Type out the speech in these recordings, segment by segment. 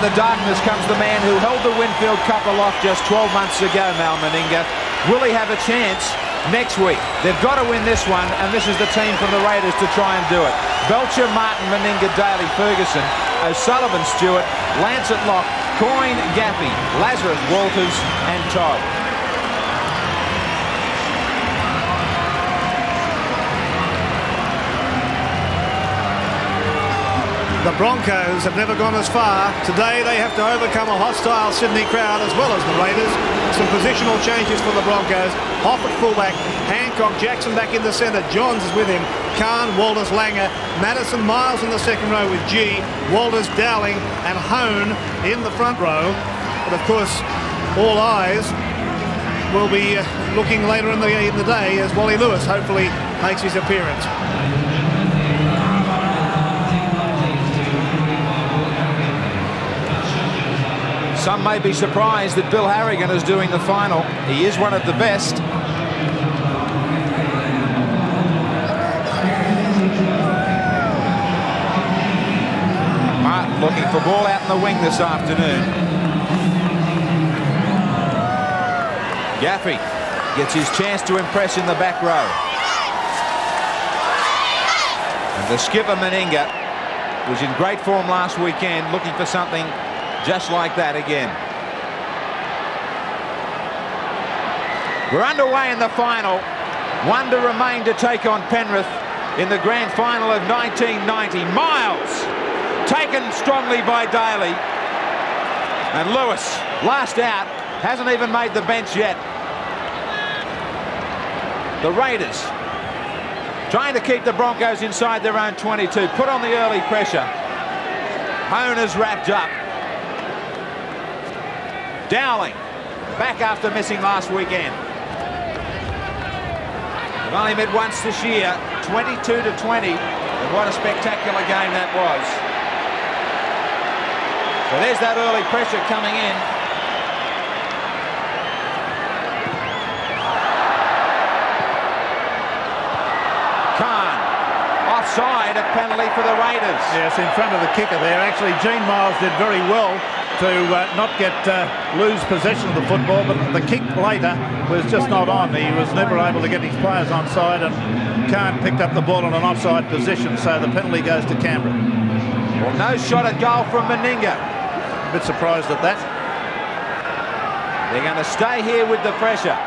the darkness comes the man who held the Winfield Cup aloft just 12 months ago, Mal Meninga. Will he have a chance next week? They've got to win this one, and this is the team from the Raiders to try and do it. Belcher, Martin, Meninga, Daly, Ferguson, O'Sullivan, Stewart, Lance at lock, Coyne, Gaffey, Lazarus, Walters and Todd. The Broncos have never gone as far. Today they have to overcome a hostile Sydney crowd as well as the Raiders. Some positional changes for the Broncos. Hoff at fullback, Hancock, Jackson back in the centre. Johns is with him. Kahn, Walters, Langer, Madison, Miles in the second row with G, Walters, Dowling and Hone in the front row. But of course, all eyes will be looking later in the day as Wally Lewis hopefully makes his appearance. Some may be surprised that Bill Harrigan is doing the final. He is one of the best. Martin looking for ball out in the wing this afternoon. Gaffey gets his chance to impress in the back row. And the skipper Meninga was in great form last weekend, looking for something just like that again. We're underway in the final. One to remain to take on Penrith in the grand final of 1990. Miles taken strongly by Daly. And Lewis, last out, hasn't even made the bench yet. The Raiders trying to keep the Broncos inside their own 22. Put on the early pressure. Hone is wrapped up. Dowling back after missing last weekend. They've only met once this year, 22-20, and what a spectacular game that was. So there's that early pressure coming in. Kahn offside, a penalty for the Raiders. Yes, in front of the kicker there. Actually, Gene Miles did very well to not lose possession of the football, but the kick later was just not on. He was never able to get his players onside, and Kahn picked up the ball in an offside position, so the penalty goes to Canberra. Well, no shot at goal from Meninga. A bit surprised at that. They're going to stay here with the pressure.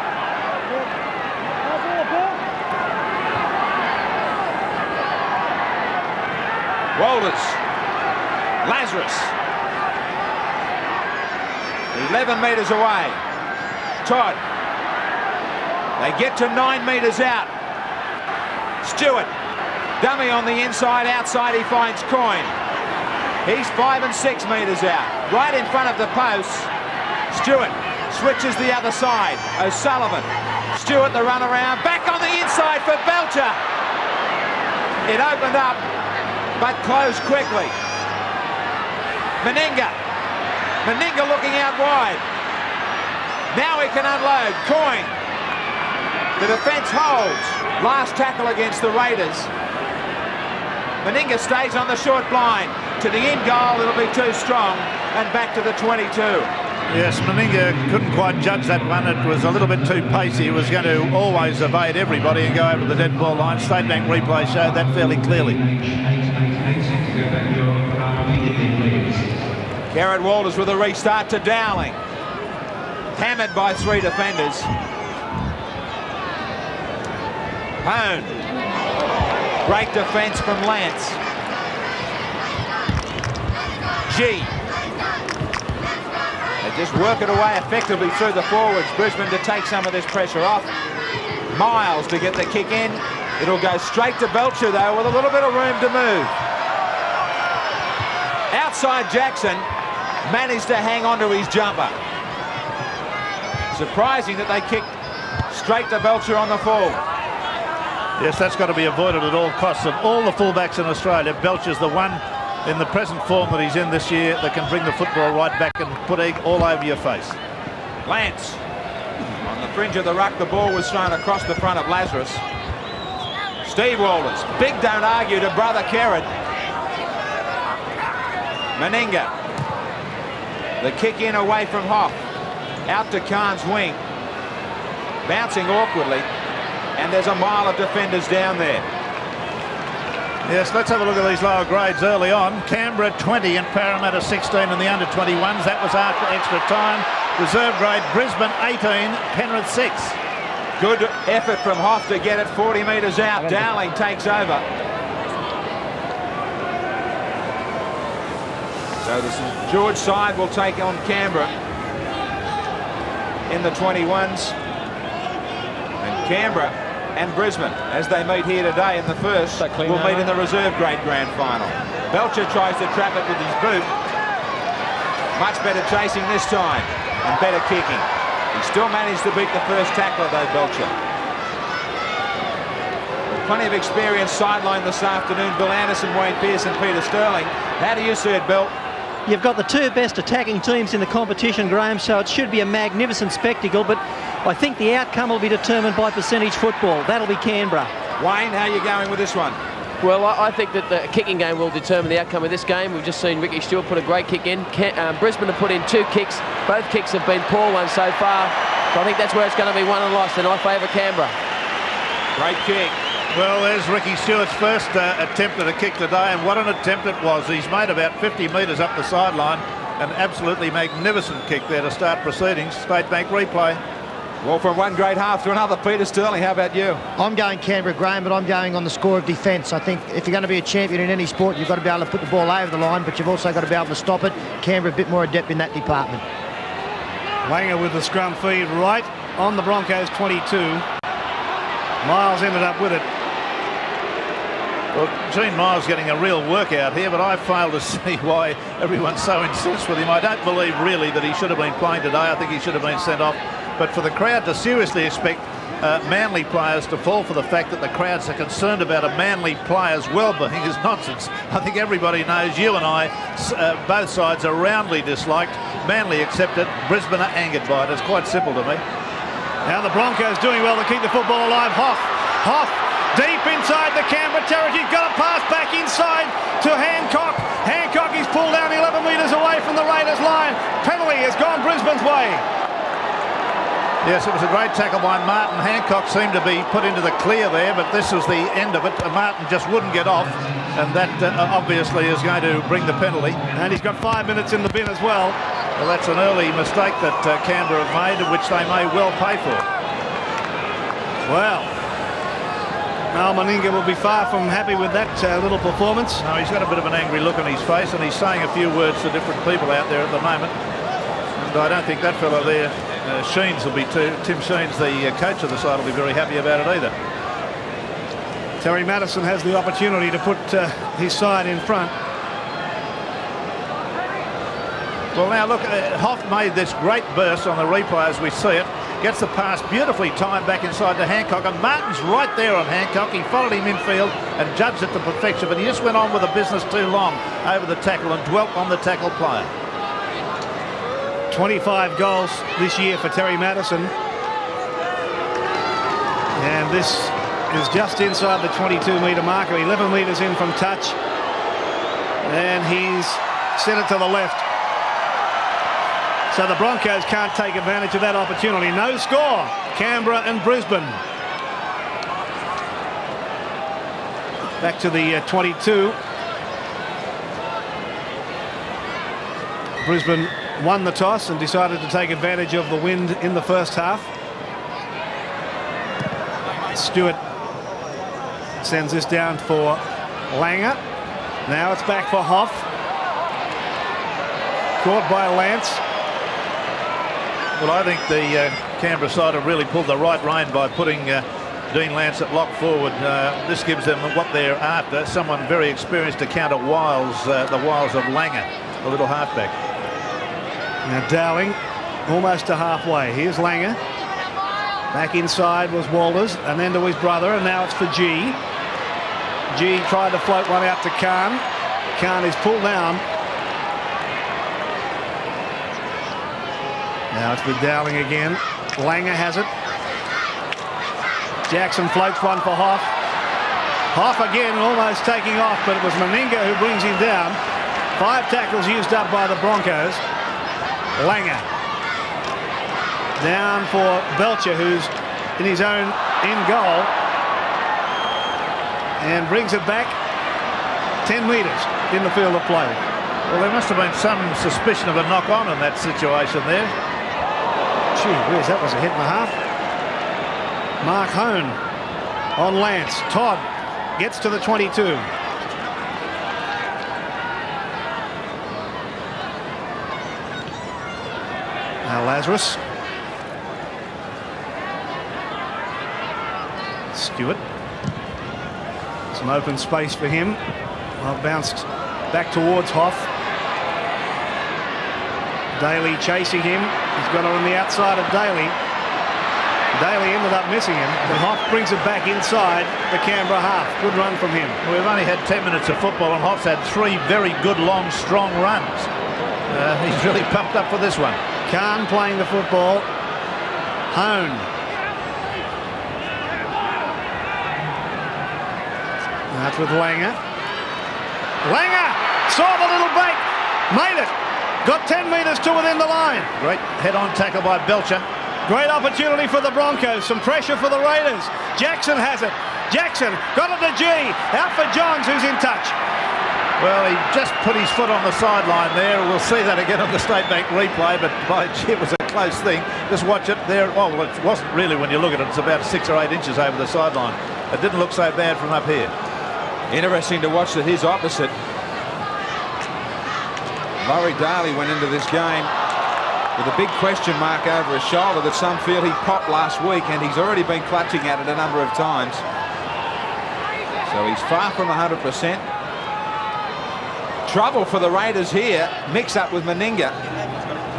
Walters, Lazarus, 11 metres away. Todd, they get to 9 metres out. Stewart, dummy on the inside, outside he finds Coyne. He's 5 and 6 metres out, right in front of the post. Stewart switches the other side. O'Sullivan, Stewart the run around, back on the inside for Belcher. It opened up, but closed quickly. Meninga looking out wide. Now he can unload. Coyne. The defence holds. Last tackle against the Raiders. Meninga stays on the short blind. To the in goal, it'll be too strong. And back to the 22. Yes, Meninga couldn't quite judge that one. It was a little bit too pacey. He was going to always evade everybody and go over the dead ball line. State Bank replay showed that fairly clearly. Garrett Walters with a restart to Dowling. Hammered by 3 defenders. Hone. Great defence from Lance. G. They just work it away effectively through the forwards. Brisbane to take some of this pressure off. Miles to get the kick in. It'll go straight to Belcher though, with a little bit of room to move. Outside Jackson managed to hang on to his jumper. Surprising that they kicked straight to Belcher on the full. Yes, that's got to be avoided at all costs. Of all the fullbacks in Australia, Belcher's the one in the present form that he's in this year that can bring the football right back and put egg all over your face. Lance on the fringe of the ruck. The ball was thrown across the front of Lazarus. Steve Walters, big don't argue to brother Kerrod. Meninga The kick in away from Hoff. Out to Khan's wing. Bouncing awkwardly. And there's a mile of defenders down there. Yes, let's have a look at these lower grades early on. Canberra 20 and Parramatta 16 in the under-21s. That was after extra time. Reserve grade Brisbane 18, Penrith 6. Good effort from Hoff to get it 40 metres out. Dowling takes over. So the St George side will take on Canberra in the 21s. And Canberra and Brisbane, as they meet here today in the first, will meet in the reserve grade grand final. Belcher tries to trap it with his boot. Much better chasing this time and better kicking. He still managed to beat the first tackler though, Belcher. With plenty of experience sideline this afternoon, Bill Anderson, Wayne Pearce and Peter Sterling. How do you see it, Bill? You've got the two best attacking teams in the competition, Graham, so it should be a magnificent spectacle, but I think the outcome will be determined by percentage football. That'll be Canberra. Wayne, how are you going with this one? Well, I think that the kicking game will determine the outcome of this game. We've just seen Ricky Stewart put a great kick in. Brisbane have put in 2 kicks. Both kicks have been poor ones so far. So I think that's where it's going to be won and lost, and I favour Canberra. Great kick. Well, there's Ricky Stewart's first attempt at a kick today, and what an attempt it was. He's made about 50 metres up the sideline. An absolutely magnificent kick there to start proceedings. State Bank replay. Well, from one great half to another, Peter Sterling, how about you? I'm going Canberra, Graham, but I'm going on the score of defence. I think if you're going to be a champion in any sport, you've got to be able to put the ball over the line, but you've also got to be able to stop it. Canberra a bit more adept in that department. Langer with the scrum feed right on the Broncos 22. Miles ended up with it. Well, Gene Miles getting a real workout here, but I fail to see why everyone's so incensed with him. I don't believe really that he should have been playing today. I think he should have been sent off. But for the crowd to seriously expect Manly players to fall for the fact that the crowds are concerned about a Manly player's well-being is nonsense. I think everybody knows, you and I, both sides are roundly disliked. Manly accepted, Brisbane are angered by it. It's quite simple to me. Now the Broncos doing well to keep the football alive. Hoff. Deep inside the Canberra territory, got a pass back inside to Hancock. Hancock is pulled down 11 metres away from the Raiders line. Penalty has gone Brisbane's way. Yes, it was a great tackle by Martin. Hancock seemed to be put into the clear there, but this was the end of it. Martin just wouldn't get off, and that obviously is going to bring the penalty. And he's got 5 minutes in the bin as well. Well, that's an early mistake that Canberra have made, which they may well pay for. Well, Mal Meninga will be far from happy with that little performance. No, he's got a bit of an angry look on his face, and he's saying a few words to different people out there at the moment. And I don't think that fellow there, Sheens, will be Tim Sheens, the coach of the side, will be very happy about it either. Terry Madison has the opportunity to put his side in front. Well, now look, Hoff made this great burst on the replay as we see it. Gets the pass beautifully timed back inside to Hancock, and Martin's right there on Hancock. He followed him infield and judged it to perfection, but he just went on with the business too long over the tackle and dwelt on the tackle player. 25 goals this year for Terry Madison. And this is just inside the 22-metre marker, 11 metres in from touch. And he's sent it to the left. So the Broncos can't take advantage of that opportunity. No score, Canberra and Brisbane. Back to the 22. Brisbane won the toss and decided to take advantage of the wind in the first half. Stewart sends this down for Langer. Now it's back for Hoff. Caught by Lance. Well, I think the Canberra side have really pulled the right rein by putting Dean Lance at lock forward. This gives them what they're after, someone very experienced to counter wiles, the wiles of Langer, the little halfback. Now Dowling almost to halfway. Here's Langer. Back inside was Walters, and then to his brother, and now it's for G. G tried to float one out to Khan. Khan is pulled down. Now it's with Dowling again. Langer has it. Jackson floats one for Hoff. Hoff again almost taking off, but it was Meninga who brings him down. 5 tackles used up by the Broncos. Langer. Down for Belcher, who's in his own end goal. And brings it back 10 metres in the field of play. Well, there must have been some suspicion of a knock-on in that situation there. Gee whiz, that was a hit and a half. Mark Hone on Lance. Todd gets to the 22. Now Lazarus. Stewart. Some open space for him. Well, bounced back towards Hoff. Daly chasing him. He's got it on the outside of Daly. Daly ended up missing him. But Hoff brings it back inside the Canberra half. Good run from him. We've only had 10 minutes of football and Hoff's had 3 very good, long, strong runs. He's really pumped up for this one. Khan playing the football. Hone. That's with Langer. Langer saw the little bait. Made it. Got 10 metres to within the line. Great head-on tackle by Belcher. Great opportunity for the Broncos. Some pressure for the Raiders. Jackson has it. Jackson got it to G. Out for Johns, who's in touch. Well, he just put his foot on the sideline there. We'll see that again on the State Bank replay, but by gee, it was a close thing. Just watch it there. Oh, well, it wasn't really when you look at it. It's about 6 or 8 inches over the sideline. It didn't look so bad from up here. Interesting to watch that his opposite, Laurie Daly, went into this game with a big question mark over his shoulder that some feel he popped last week, and he's already been clutching at it a number of times. So he's far from 100%. Trouble for the Raiders here. Mix up with Meninga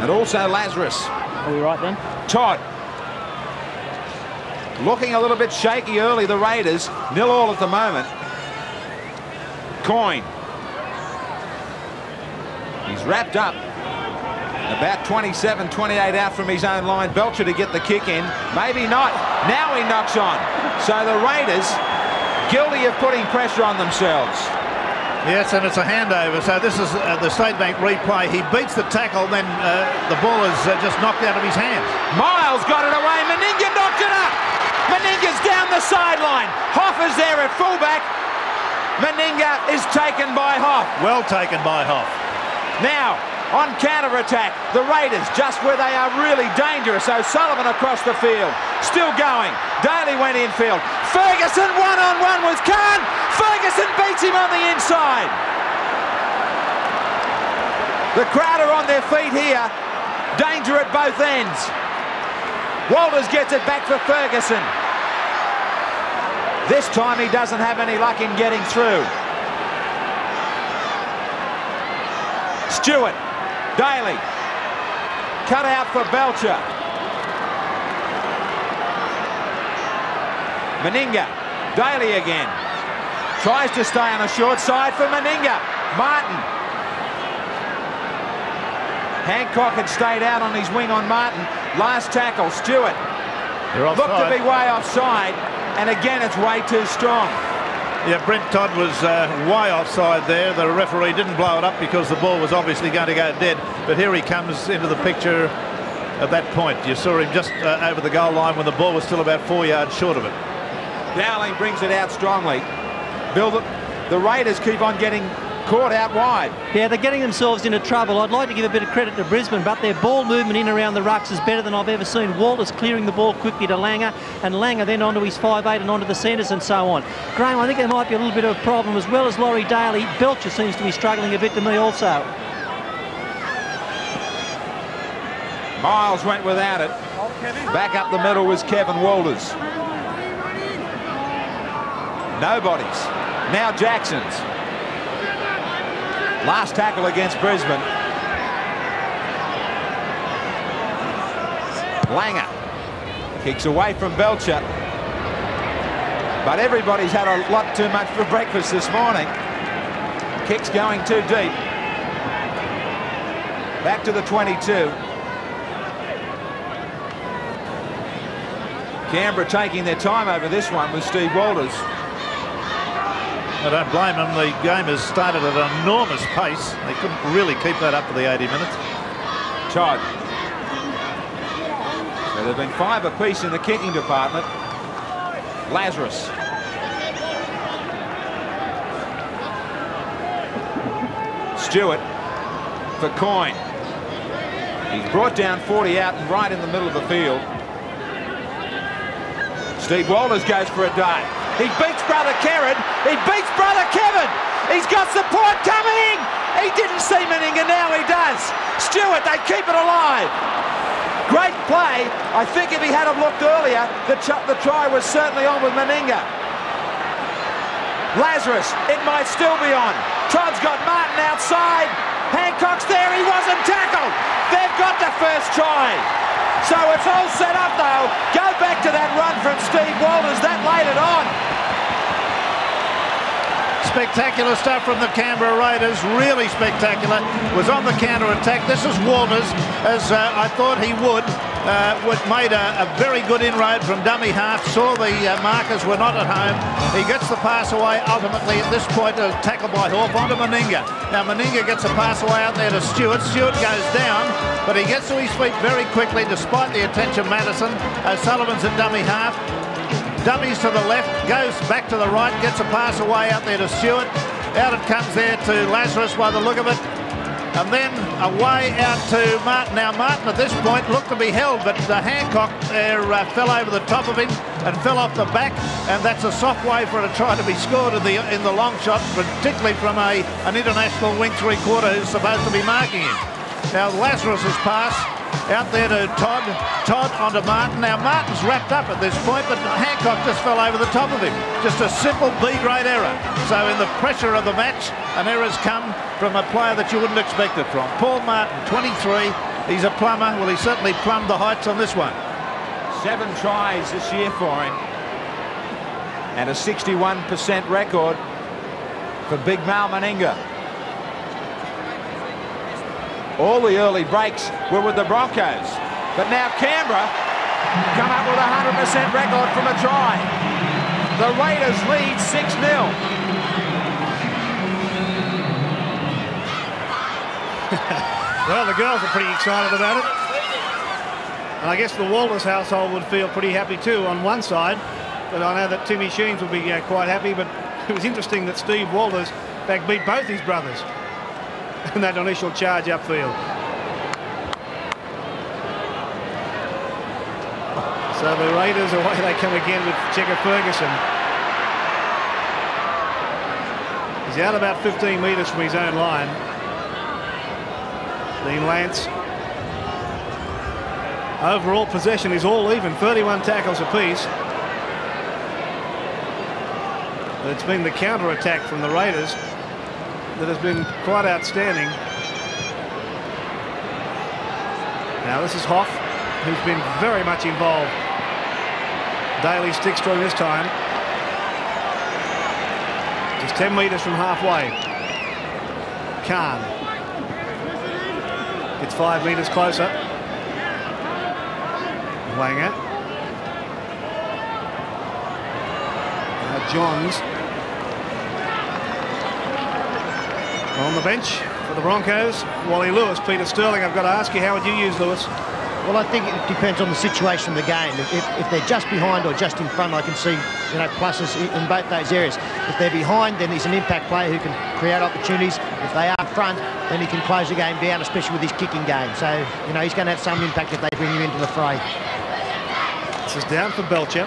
and also Lazarus. Are we right then? Todd. Looking a little bit shaky early, the Raiders. 0-0 at the moment. Coyne. He's wrapped up. About 27, 28 out from his own line. Belcher to get the kick in. Maybe not. Now he knocks on. So the Raiders guilty of putting pressure on themselves. Yes, and it's a handover. So this is the State Bank replay. He beats the tackle, then the ball is just knocked out of his hands. Miles got it away. Meninga knocked it up. Meninga's down the sideline. Hoff is there at fullback. Meninga is taken by Hoff. Well taken by Hoff. Now, on counter-attack, the Raiders just where they are really dangerous. O'Sullivan across the field. Still going. Daly went infield. Ferguson one-on-one with Khan. Ferguson beats him on the inside. The crowd are on their feet here. Danger at both ends. Walters gets it back for Ferguson. This time he doesn't have any luck in getting through. Stewart. Daly. Cut out for Belcher. Meninga. Daly again. Tries to stay on the short side for Meninga. Martin. Hancock had stayed out on his wing on Martin. Last tackle, Stewart. Looked to be way offside. And again, it's way too strong. Yeah, Brent Todd was way offside there. The referee didn't blow it up because the ball was obviously going to go dead. But here he comes into the picture at that point. You saw him just over the goal line when the ball was still about 4 yards short of it. Dowling brings it out strongly. The Raiders keep on getting caught out wide. Yeah, they're getting themselves into trouble. I'd like to give a bit of credit to Brisbane, but their ball movement in around the rucks is better than I've ever seen. Walters clearing the ball quickly to Langer, and Langer then onto his 5'8" and onto the centres and so on. Graham, I think there might be a little bit of a problem as well as Laurie Daly. Belcher seems to be struggling a bit to me also. Miles went without it. Back up the middle was Kevin Walters. Nobody's. Now Jackson's. Last tackle against Brisbane. Langer kicks away from Belcher. But everybody's had a lot too much for breakfast this morning. Kicks going too deep. Back to the 22. Canberra taking their time over this one with Steve Walters. I don't blame them. The game has started at an enormous pace. They couldn't really keep that up for the 80 minutes. Todd. So there have been 5 apiece in the kicking department. Lazarus. Stewart for Coyne. He's brought down 40 out and right in the middle of the field. Steve Walters goes for a dart. He beats brother Kerrod. He beats brother Kevin. He's got support coming. He didn't see Meninga, now he does. Stewart, they keep it alive. Great play. I think if he had have looked earlier, the try was certainly on with Meninga. Lazarus, it might still be on. Todd's got Martin outside. Hancock's there, he wasn't tackled. They've got the first try. So it's all set up though. Go back to that run from Steve Walters, that laid it on. Spectacular stuff from the Canberra Raiders, really spectacular. Was on the counter-attack. This is Walters, as I thought he would. Made a very good inroad from dummy half, saw the markers were not at home. He gets the pass away ultimately at this point, a tackle by Hawke onto Meninga. Now Meninga gets a pass away out there to Stewart. Stewart goes down, but he gets to his feet very quickly despite the attention of Madison. O'Sullivan's at dummy half. Dummies to the left, goes back to the right, gets a pass away out there to Stewart. Out it comes there to Lazarus by the look of it. And then away out to Martin. Now Martin at this point looked to be held, but Hancock there fell over the top of him and fell off the back. And that's a soft way for it to try to be scored in the long shot, particularly from an international wing three-quarter who's supposed to be marking him. Now Lazarus's pass out there to Todd. Todd onto Martin. Now Martin's wrapped up at this point, but Hancock just fell over the top of him. Just a simple B-grade error. So in the pressure of the match, an error's come from a player that you wouldn't expect it from. Paul Martin, 23. He's a plumber. Well, he certainly plumbed the heights on this one. 7 tries this year for him. And a 61% record for Big Mal Meninga. All the early breaks were with the Broncos, but now Canberra come up with a 100% record from a try. The Raiders lead 6-0. Well, the girls are pretty excited about it. And I guess the Walters household would feel pretty happy too on one side, but I know that Timmy Sheens would be quite happy. But it was interesting that Steve Walters, in fact, beat both his brothers in that initial charge upfield. So the Raiders, away they come again with Checker Ferguson. He's out about 15 metres from his own line. Dean Lance. Overall possession is all even, 31 tackles apiece. But it's been the counter-attack from the Raiders that has been quite outstanding. Now this is Hoff, who's been very much involved. Daly sticks to him this time. Just 10 metres from halfway. Khan gets 5 metres closer. Wanger. Now Johns on the bench for the Broncos. Wally Lewis, Peter Sterling. I've got to ask you, how would you use Lewis? Well, I think it depends on the situation of the game. If they're just behind or just in front, I can see, pluses in both those areas. If they're behind, then he's an impact player who can create opportunities. If they are front, then he can close the game down, especially with his kicking game. So, he's going to have some impact if they bring him into the fray. This is down for Belcher.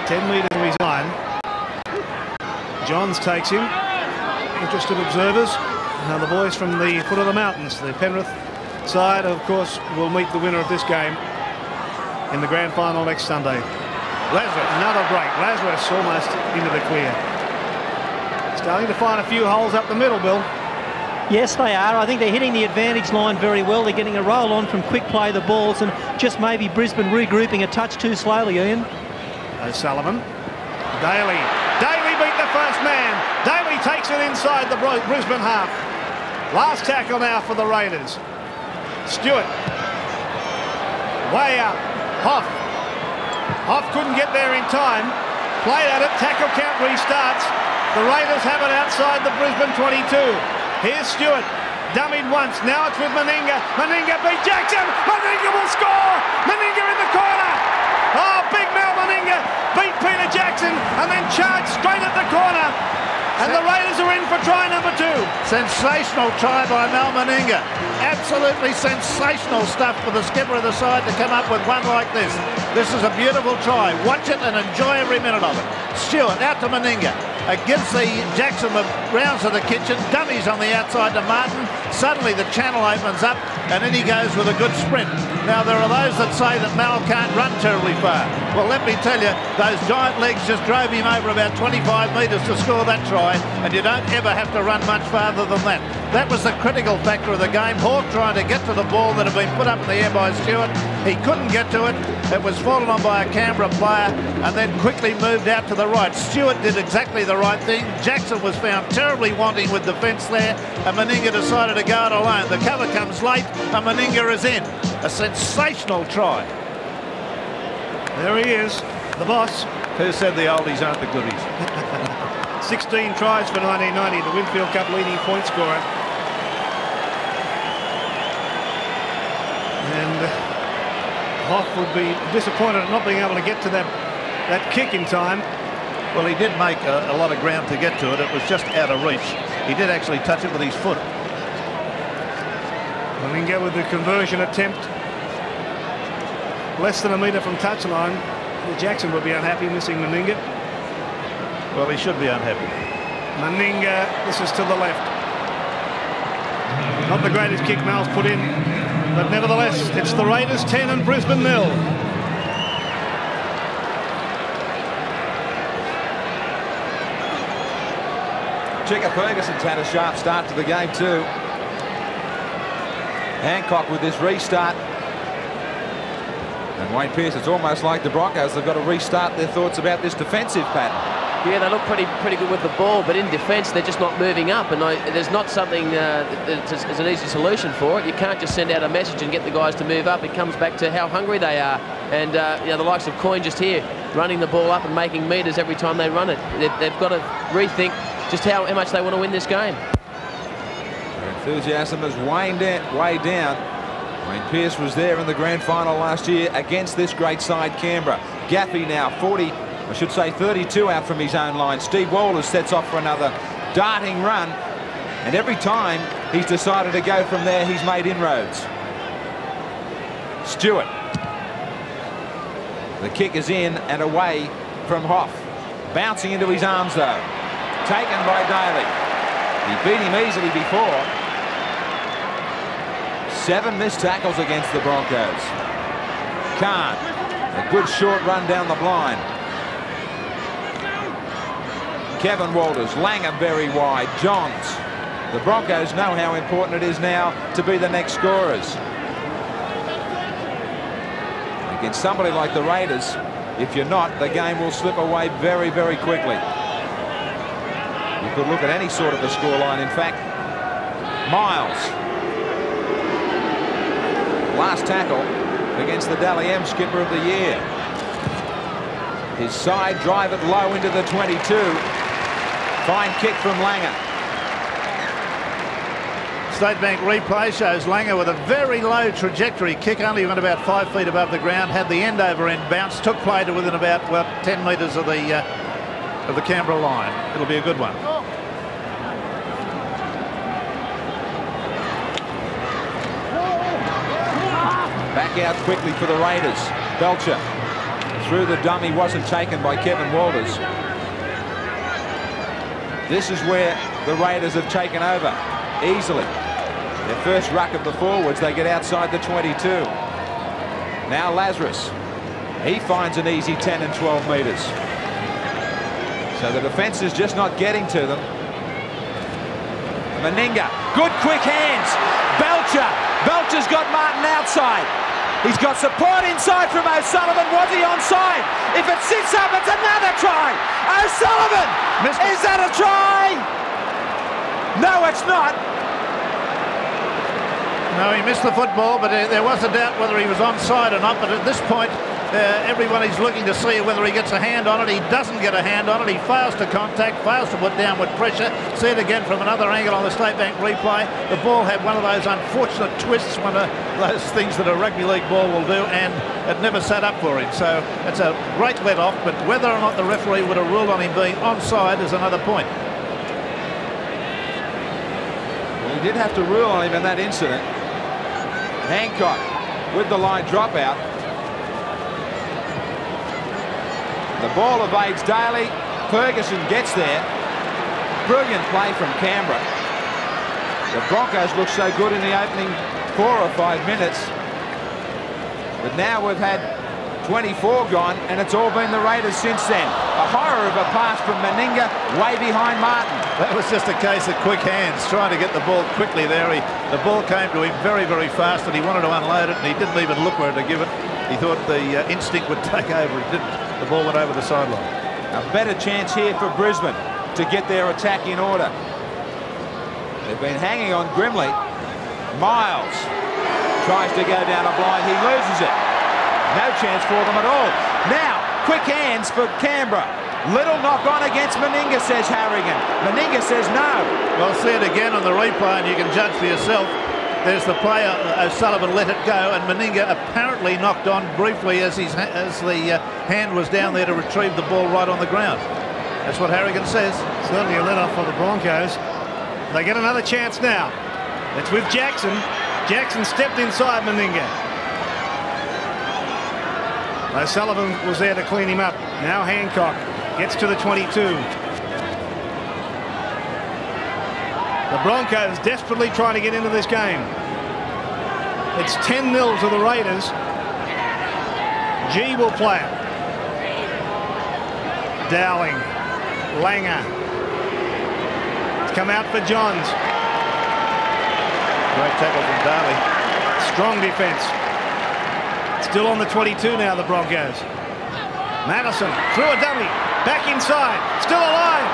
10 metres to his line. Johns takes him. Interested observers. Now the boys from the foot of the mountains, the Penrith side, of course, will meet the winner of this game in the grand final next Sunday. Lazarus, another break. Lazarus almost into the clear. Starting to find a few holes up the middle, Bill. Yes, they are. I think they're hitting the advantage line very well. They're getting a roll on from quick play the balls, and just maybe Brisbane regrouping a touch too slowly, Ian. O'Sullivan. Daly. Daly beat the first man. Daly takes it inside the Brisbane half. Last tackle now for the Raiders. Stewart. Way up. Hoff. Hoff couldn't get there in time. Played at it. Tackle count restarts. The Raiders have it outside the Brisbane 22. Here's Stewart. Dummied once. Now it's with Meninga. Meninga beat Jackson. Meninga will score. Meninga in the corner. Oh, big Mel Meninga beat Peter Jackson and then charged straight at the corner. And the Raiders are in for try number 2. Sensational try by Mal Meninga. Absolutely sensational stuff for the skipper of the side to come up with one like this. This is a beautiful try. Watch it and enjoy every minute of it. Stewart out to Meninga. Gives the Jackson the rounds of the kitchen. Dummies on the outside to Martin. Suddenly the channel opens up and in he goes with a good sprint. Now there are those that say that Mal can't run terribly far. Well, let me tell you, those giant legs just drove him over about 25 metres to score that try, and you don't ever have to run much farther than that. That was the critical factor of the game. Hawke trying to get to the ball that had been put up in the air by Stewart. He couldn't get to it. It was fallen on by a Canberra player and then quickly moved out to the right. Stewart did exactly the right thing. Jackson was found terribly wanting with defence there, and Meninga decided to go it alone. The cover comes late and Meninga is in. A sensational try. There he is, the boss. Who said the oldies aren't the goodies? 16 tries for 1990, the Winfield Cup leading point scorer. And Hoff would be disappointed at not being able to get to that kick in time. Well, he did make a lot of ground to get to it. It was just out of reach. He did actually touch it with his foot. Meninga with the conversion attempt. Less than a metre from touchline. Jackson would be unhappy missing Meninga. Well, he should be unhappy. Meninga, this is to the left. Not the greatest kick Mal's put in, but nevertheless, it's the Raiders 10 and Brisbane 0. Chicka Ferguson's had a sharp start to the game too. Hancock with this restart. And Wayne Pearce, it's almost like the Broncos have got to restart their thoughts about this defensive pattern. Yeah, they look pretty good with the ball, but in defence they're just not moving up, and there's not something that's an easy solution for it. You can't just send out a message and get the guys to move up. It comes back to how hungry they are, and you know, the likes of Coyne just here running the ball up and making metres every time they run it. They've got to rethink just how much they want to win this game. Their enthusiasm has way down. Wayne Pearce was there in the grand final last year against this great side, Canberra. Gaffey now 32 out from his own line. Steve Walters sets off for another darting run, and every time he's decided to go from there, he's made inroads. Stewart. The kick is in and away from Hoff. Bouncing into his arms though. Taken by Daly. He beat him easily before. 7 missed tackles against the Broncos. Khan. A good short run down the blind. Kevin Walters, Langer very wide, Johns. The Broncos know how important it is now to be the next scorers. Against somebody like the Raiders, if you're not, the game will slip away very, very quickly. You could look at any sort of a scoreline. In fact, Miles. Last tackle against the Dally M skipper of the year. His side drive it low into the 22. Fine kick from Langer. State Bank replay shows Langer with a very low trajectory kick, only went about 5 feet above the ground, had the end over end bounce, took play to within about 10 metres of the Canberra line. It'll be a good one. Back out quickly for the Raiders. Belcher through the dummy, wasn't taken by Kevin Walters. This is where the Raiders have taken over easily. Their first ruck of the forwards, they get outside the 22. Now Lazarus. He finds an easy 10 and 12 metres. So the defence is just not getting to them. Meninga, good quick hands. Belcher's got Martin outside. He's got support inside from O'Sullivan. Was he onside? If it sits up, it's another try. O'Sullivan! Is that a try? No, it's not. No, he missed the football, but there was a doubt whether he was onside or not. But at this point, Everybody's looking to see whether he gets a hand on it. He doesn't get a hand on it. He fails to contact, fails to put downward pressure. See it again from another angle on the State Bank replay. The ball had one of those unfortunate twists, one of those things that a rugby league ball will do, and it never sat up for him. So it's a great let-off, but whether or not the referee would have ruled on him being onside is another point. Well, he did have to rule on him in that incident. Hancock with the line dropout. The ball evades Daly. Ferguson gets there. Brilliant play from Canberra. The Broncos looked so good in the opening 4 or 5 minutes. But now we've had 24 gone, and it's all been the Raiders since then. A horror of a pass from Meninga, way behind Martin. That was just a case of quick hands, trying to get the ball quickly there. The ball came to him very, very fast, and he wanted to unload it, and he didn't even look where to give it. He thought the instinct would take over. It didn't. The ball went over the sideline. A better chance here for Brisbane to get their attack in order. They've been hanging on grimly. Miles tries to go down a blind. He loses it. No chance for them at all. Now, quick hands for Canberra. Little knock on against Meninga, says Harrigan. Meninga says no. Well, see it again on the replay, and you can judge for yourself. There's the player, O'Sullivan let it go, and Meninga apparently knocked on briefly as the hand was down there to retrieve the ball right on the ground. That's what Harrigan says. Certainly a let-off for the Broncos. They get another chance now. It's with Jackson. Jackson stepped inside Meninga. O'Sullivan was there to clean him up. Now Hancock gets to the 22. The Broncos desperately trying to get into this game. It's 10-0 to the Raiders. G will play it. Dowling. Langer. It's come out for Johns. Great tackle from Daly. Strong defence. Still on the 22 now, the Broncos. Madison through a dummy. Back inside. Still alive.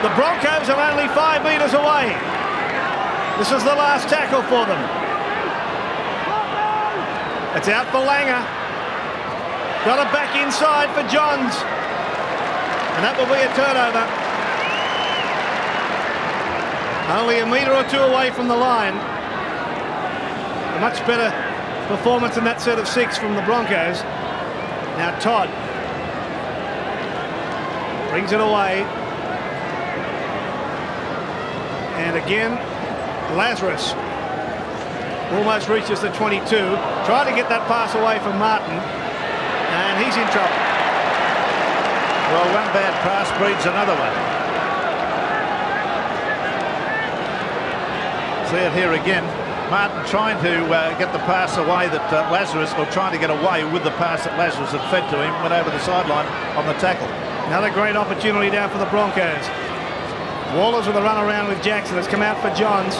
The Broncos are only 5 metres away. This is the last tackle for them. It's out for Langer. Got it back inside for Johns. And that will be a turnover. Only a metre or two away from the line. A much better performance in that set of 6 from the Broncos. Now Todd brings it away. And again, Lazarus almost reaches the 22. Trying to get that pass away from Martin. And he's in trouble. Well, one bad pass breeds another one. See it here again. Martin trying to get the pass away that Lazarus, or trying to get away with the pass that Lazarus had fed to him, went over the sideline on the tackle. Another great opportunity down for the Broncos. Waller's with a run around with Jackson. Has come out for Johns.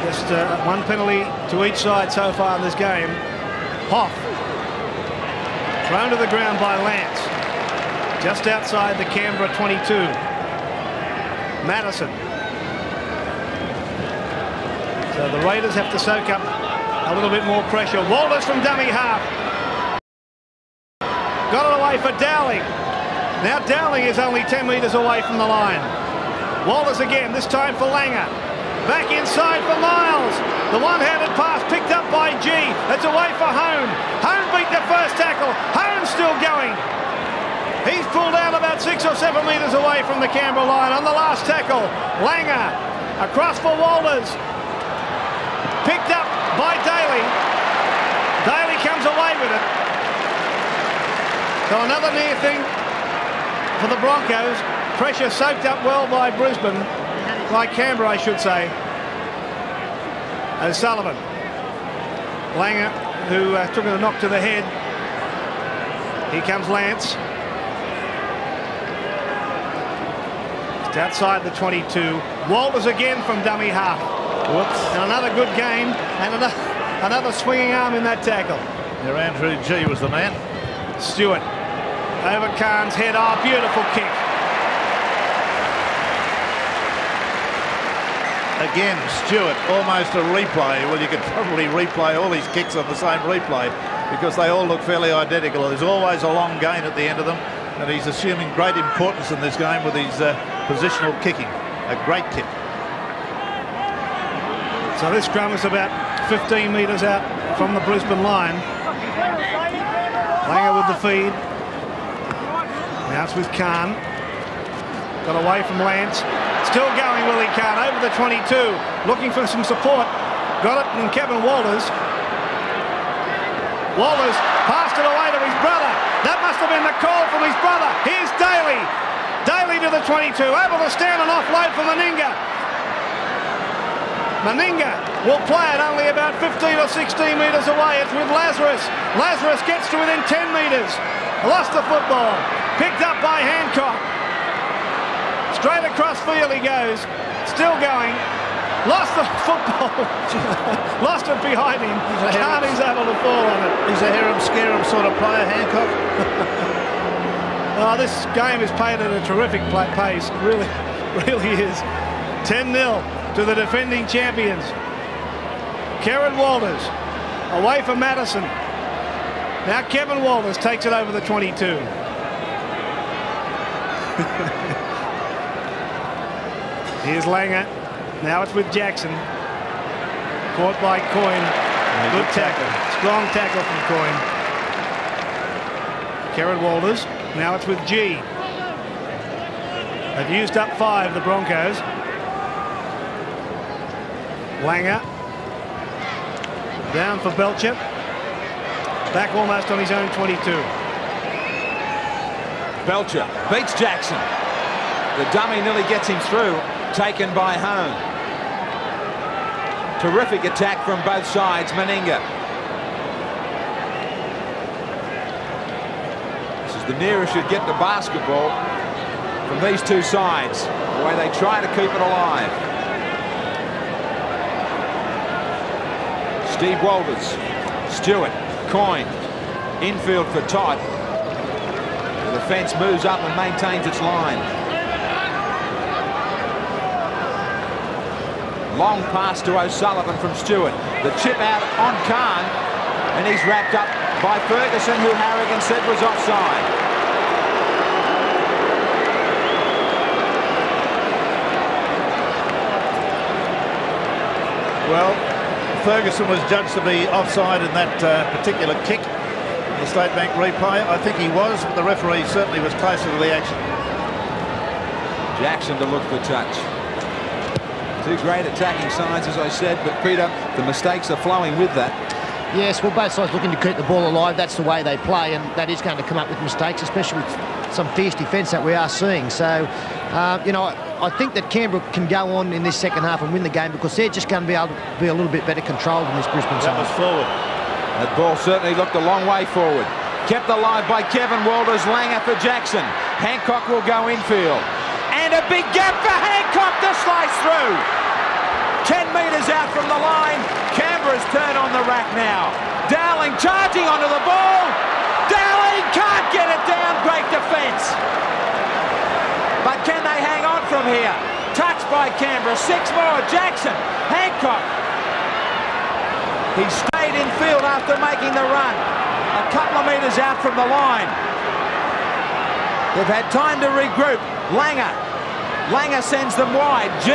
Just one penalty to each side so far in this game. Hoff. Thrown to the ground by Lance. Just outside the Canberra 22. Madison. So the Raiders have to soak up a little bit more pressure. Walters from dummy half. Got it away for Dowling. Now Dowling is only 10 metres away from the line. Walters again, this time for Langer. Back inside for Miles. The one-handed pass picked up by G. It's away for Hone. Hone beat the first tackle. Hone's still going. He's pulled out about 6 or 7 metres away from the Canberra line on the last tackle. Langer across for Walters. Picked up by Daly. Daly comes away with it. So another near thing for the Broncos. Pressure soaked up well by Brisbane. By Canberra, I should say. O'Sullivan. Langer, who took a knock to the head. Here comes Lance. Just outside the 22. Walters again from dummy half. Whoops. And another good game. And another swinging arm in that tackle. There, Andrew G was the man. Stewart. Over Khan's head. Oh, beautiful kick. Again, Stewart, almost a replay. Well, you could probably replay all these kicks on the same replay because they all look fairly identical. There's always a long gain at the end of them, and he's assuming great importance in this game with his positional kicking. A great kick. So this scrum is about 15 metres out from the Brisbane line. Langer with the feed. Now it's with Khan. Got away from Lance. Still going, Willie Khan, over the 22. Looking for some support. Got it from Kevin Walters. Walters passed it away to his brother. That must have been the call from his brother. Here's Daly. Daly to the 22. Able to stand and offload for Meninga. Meninga will play it only about 15 or 16 metres away. It's with Lazarus. Lazarus gets to within 10 metres. Lost the football. Picked up by Hancock. Straight across field he goes. Still going. Lost the football. Lost it behind him. Carney's able to fall on it. He's a harem-scarum sort of player, Hancock. Oh, this game is played at a terrific pace. Really, really is. 10-0 to the defending champions. Kevin Walters away from Madison. Now Kevin Walters takes it over the 22. Here's Langer. Now it's with Jackson. Caught by Coyne. Good tackle. Strong tackle from Coyne. Kevin Walters. Now it's with G. They've used up 5, the Broncos. Langer. Down for Belcher. Back almost on his own 22. Belcher beats Jackson. The dummy nearly gets him through. Taken by Hone. Terrific attack from both sides. Meninga. This is the nearest you'd get to basketball from these two sides. The way they try to keep it alive. Steve Walters. Stewart. Coyne. Infield for Todd. The defence moves up and maintains its line. Long pass to O'Sullivan from Stewart. The chip out on Khan, and he's wrapped up by Ferguson, who Harrigan said was offside. Well, Ferguson was judged to be offside in that particular kick. The State Bank replay, I think he was, but the referee certainly was closer to the action. Jackson to look for touch. Two great attacking sides, as I said, but Peter, the mistakes are flowing with that. Yes, well, both sides looking to keep the ball alive. That's the way they play, and that is going to come up with mistakes, especially with some fierce defence that we are seeing. So, you know, I think that Canberra can go on in this second half and win the game because they're just going to be able to be a little bit better controlled in this Brisbane side. That was forward. That ball certainly looked a long way forward. Kept alive by Kevin Walters. Langer for Jackson. Hancock will go infield. And a big gap for Hancock to slice through. 10 metres out from the line. Canberra's turn on the rack now. Dowling charging onto the ball. Dowling can't get it down. Great defence. But can they hang on from here? Touched by Canberra. 6 more. Jackson. Hancock. He stayed in field after making the run. A couple of metres out from the line. They've had time to regroup. Langer. Langer sends them wide. G.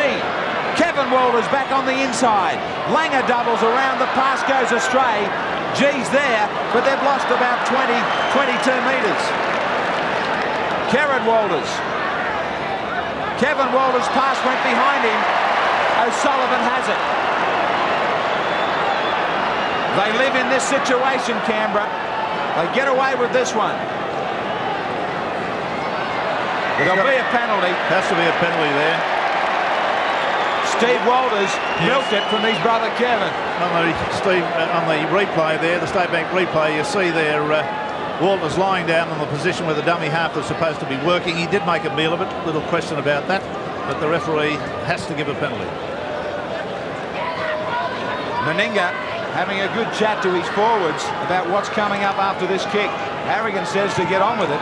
Kevin Walters back on the inside. Langer doubles around. The pass goes astray. G's there, but they've lost about 20, 22 metres. Kevin Walters. Kevin Walters' pass went behind him. O'Sullivan has it. They live in this situation, Canberra. They get away with this one. There'll be a penalty. Has to be a penalty there. Steve Walters milked it from his brother Kevin. On the replay there, the State Bank replay, you see there Walters lying down on the position where the dummy half was supposed to be working. He did make a meal of it. Little question about that, but the referee has to give a penalty. Meninga having a good chat to his forwards about what's coming up after this kick. Harrigan says to get on with it.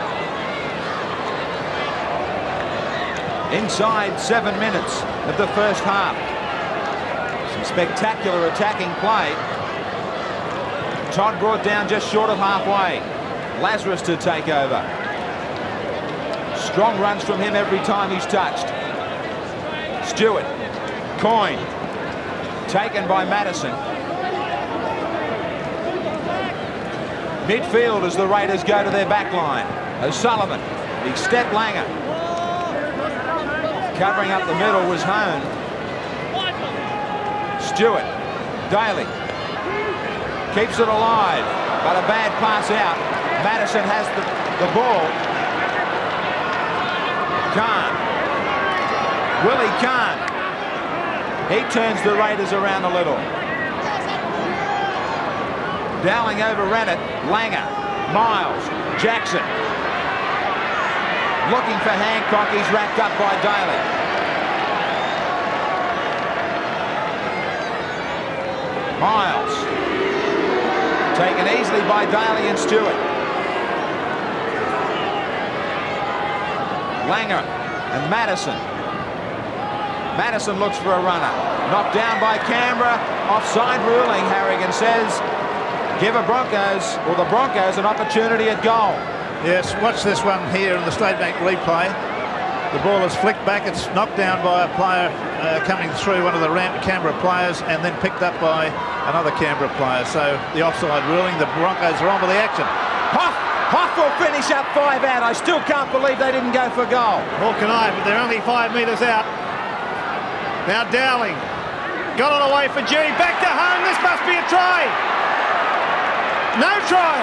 Inside 7 minutes of the first half. Spectacular attacking play. Todd brought down just short of halfway. Lazarus to take over. Strong runs from him every time he's touched. Stewart. Coyne. Taken by Madison. Midfield as the Raiders go to their back line. O'Sullivan. Big step Langer. Covering up the middle was Hone. Stewart. Daly. Keeps it alive, but a bad pass out. Madison has the ball. Khan. Willie Khan. He turns the Raiders around a little. Dowling overran it. Langer. Miles. Jackson. Looking for Hancock. He's wrapped up by Daly. Miles. Taken easily by Daly and Stewart. Langer and Madison. Madison looks for a runner. Knocked down by Canberra. Offside ruling, Harrigan says. Give the Broncos an opportunity at goal. Yes, watch this one here in the State Bank replay. The ball is flicked back. It's knocked down by a player coming through, one of the Canberra players, and then picked up by another Canberra player. So the offside ruling, the Broncos are on with the action. Hoff will finish up 5 out. I still can't believe they didn't go for goal. Nor can I, but they're only 5 metres out. Now Dowling. Got it away for G. Back to home. This must be a try. No try.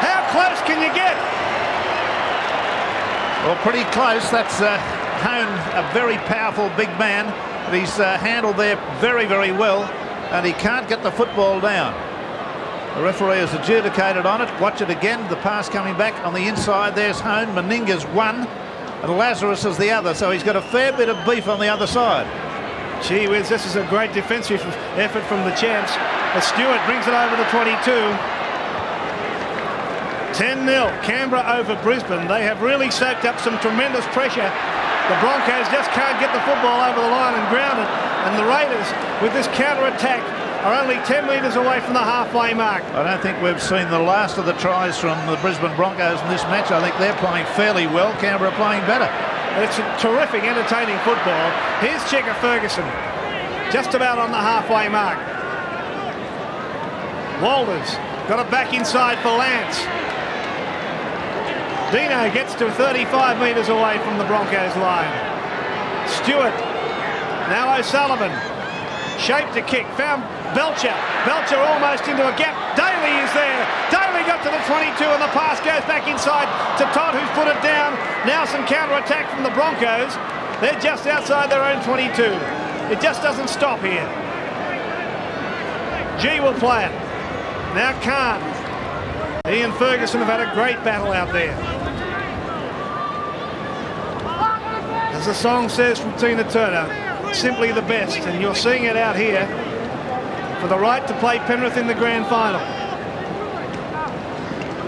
How close can you get? Well, pretty close. That's Hone, a very powerful big man. But he's handled there very, very well, and he can't get the football down. The referee has adjudicated on it. Watch it again. The pass coming back on the inside. There's Hone. Meninga's one, and Lazarus is the other. So he's got a fair bit of beef on the other side. Gee whiz, this is a great defensive effort from the champs. As Stewart brings it over the 22. 10-0, Canberra over Brisbane. They have really soaked up some tremendous pressure. The Broncos just can't get the football over the line and ground it. And the Raiders, with this counter-attack, are only 10 metres away from the halfway mark. I don't think we've seen the last of the tries from the Brisbane Broncos in this match. I think they're playing fairly well. Canberra playing better. It's a terrific, entertaining football. Here's Checker Ferguson, just about on the halfway mark. Walters got it back inside for Lance. Dino gets to 35 metres away from the Broncos line. Stewart. Now O'Sullivan. Shaped to kick. Found Belcher. Belcher almost into a gap. Daly is there. Daly got to the 22 and the pass goes back inside to Todd, who's put it down. Now some counter-attack from the Broncos. They're just outside their own 22. It just doesn't stop here. G will play it. Now Khan. He and Ferguson have had a great battle out there. As the song says from Tina Turner, simply the best, and you're seeing it out here for the right to play Penrith in the grand final.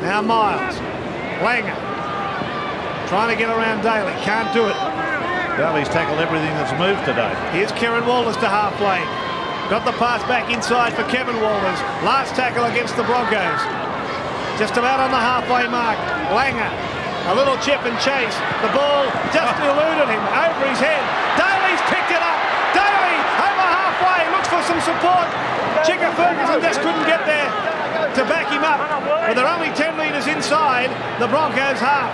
Now Miles. Langer. Trying to get around Daly. Can't do it. Daly's tackled everything that's moved today. Here's Kieran Walters to halfway. Got the pass back inside for Kevin Walters. Last tackle against the Broncos. Just about on the halfway mark. Langer. A little chip and chase. The ball just eluded him over his head. Daly's picked it up. Daly over halfway. Looks for some support. Checker Ferguson just couldn't get there to back him up. But they're only 10 metres inside the Broncos half.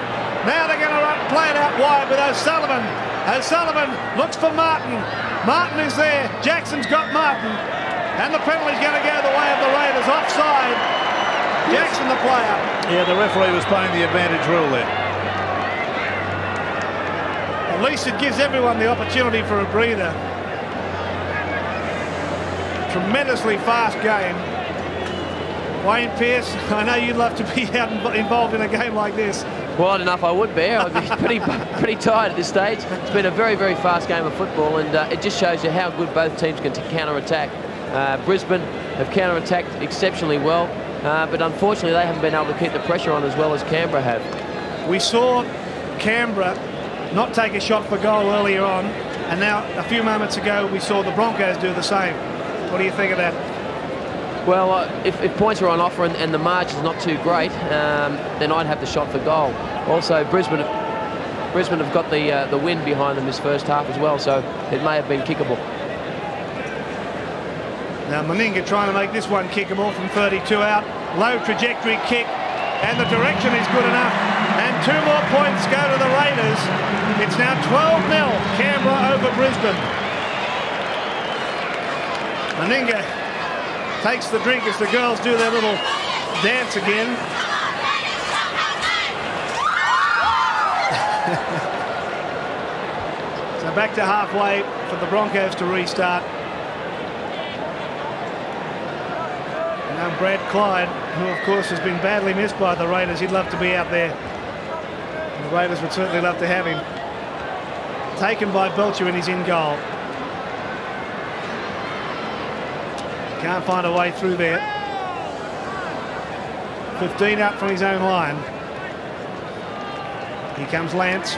Now they're going to play it out wide with O'Sullivan. O'Sullivan looks for Martin. Martin is there. Jackson's got Martin. And the penalty's going to go the way of the Raiders. Offside. Jackson the player. Yeah, the referee was playing the advantage rule there. At least it gives everyone the opportunity for a breather. Tremendously fast game. Wayne Pearce, I know you'd love to be out involved in a game like this. Well, I don't know if I would be. I'd be pretty tired at this stage. It's been a very, very fast game of football, and it just shows you how good both teams can counter-attack. Brisbane have counter-attacked exceptionally well, but unfortunately they haven't been able to keep the pressure on as well as Canberra have. We saw Canberra not take a shot for goal earlier on. And now, a few moments ago, we saw the Broncos do the same. What do you think of that? Well, if points are on offer and the margin's not too great, then I'd have the shot for goal. Also, Brisbane have got the win behind them this first half as well, so it may have been kickable. Now Meninga trying to make this one kickable from 32 out. Low trajectory kick, and the direction is good enough. And 2 more points go to the Raiders. It's now 12-0, Canberra over Brisbane. Meninga takes the drink as the girls do their little dance again. So back to halfway for the Broncos to restart. Now Brad Clyde, who of course has been badly missed by the Raiders, he'd love to be out there. And the Raiders would certainly love to have him. Taken by Belcher and he's in goal. Can't find a way through there. 15 out from his own line. Here comes Lance.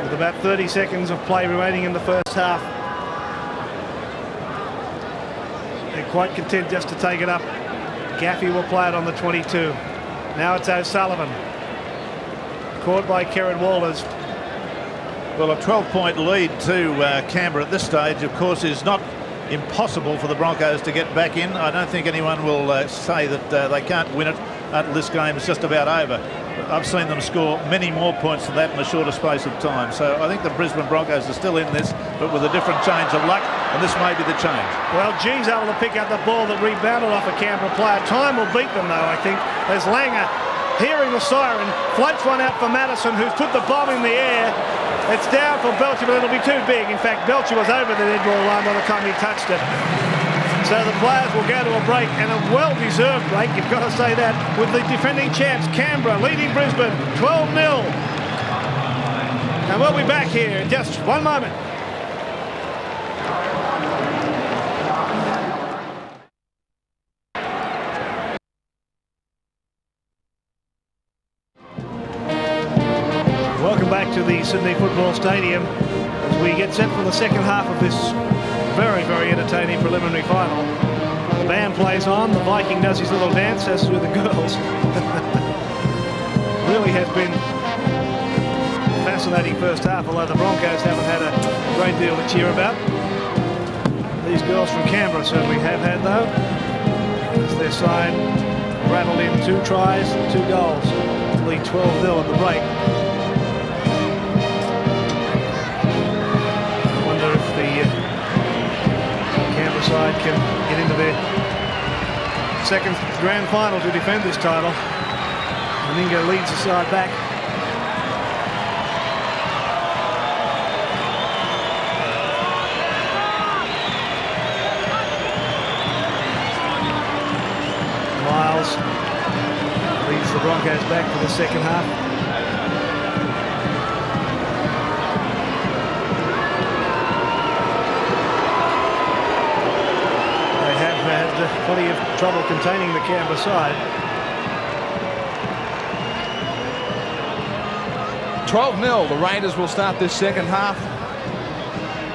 With about 30 seconds of play remaining in the first half. They're quite content just to take it up. Gaffey will play it on the 22. Now it's O'Sullivan. Caught by Kerrod Walters. Well, a 12-point lead to Canberra at this stage, of course, is not impossible for the Broncos to get back in. I don't think anyone will say that they can't win it until this game is just about over. I've seen them score many more points than that in a shorter space of time. So I think the Brisbane Broncos are still in this, but with a different change of luck, and this may be the change. Well, G's able to pick up the ball that rebounded off a Canberra player. Time will beat them, though, I think, as Langer, hearing the siren, floats one out for Madison, who's put the bomb in the air. It's down for Belcher, but it'll be too big. In fact, Belcher was over the dead ball line by the time he touched it. So the players will go to a break, and a well-deserved break, you've got to say that, with the defending champs, Canberra, leading Brisbane 12-0. And we'll be back here in just one moment. Welcome back to the Sydney Football Stadium as we get set for the second half of this very, very entertaining preliminary final. The band plays on, the Viking does his little dance, as do the girls. Really has been a fascinating first half, although the Broncos haven't had a great deal to cheer about. These girls from Canberra certainly have had, though, as their side rattled in 2 tries, 2 goals to lead 12-0 at the break. I wonder if the Canberra side can get into their second grand final to defend this title. Meninga leads the side back. Miles leads the Broncos back for the second half. Plenty of trouble containing the Canberra side. 12-0, the Raiders will start this second half.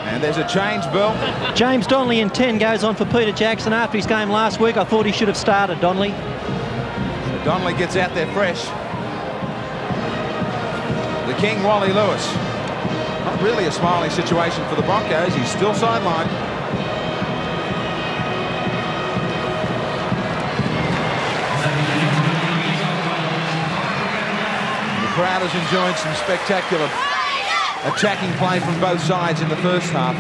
And there's a change, Bill. James Donnelly in 10 goes on for Peter Jackson. After his game last week, I thought he should have started, Donnelly. So Donnelly gets out there fresh. The King, Wally Lewis. Not really a smiling situation for the Broncos. He's still sidelined. The crowd has enjoyed some spectacular attacking play from both sides in the first half.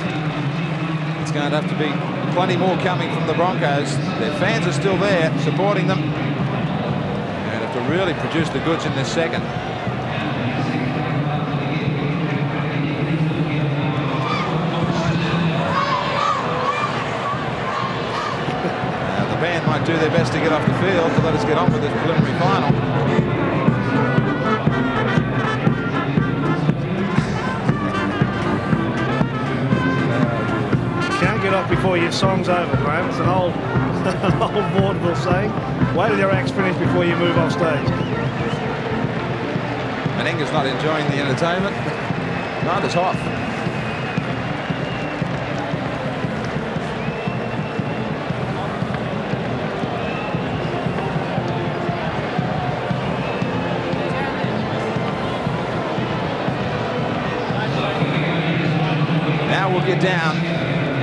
It's going to have to be plenty more coming from the Broncos. Their fans are still there supporting them. And have to really produce the goods in this second. The band might do their best to get off the field to let us get on with this preliminary final. Get off before your song's over, Graham. It's an old vaudeville saying. Wait till your act's finished before you move off stage. Meninga's not enjoying the entertainment. Neither's Hoff. Now we'll get down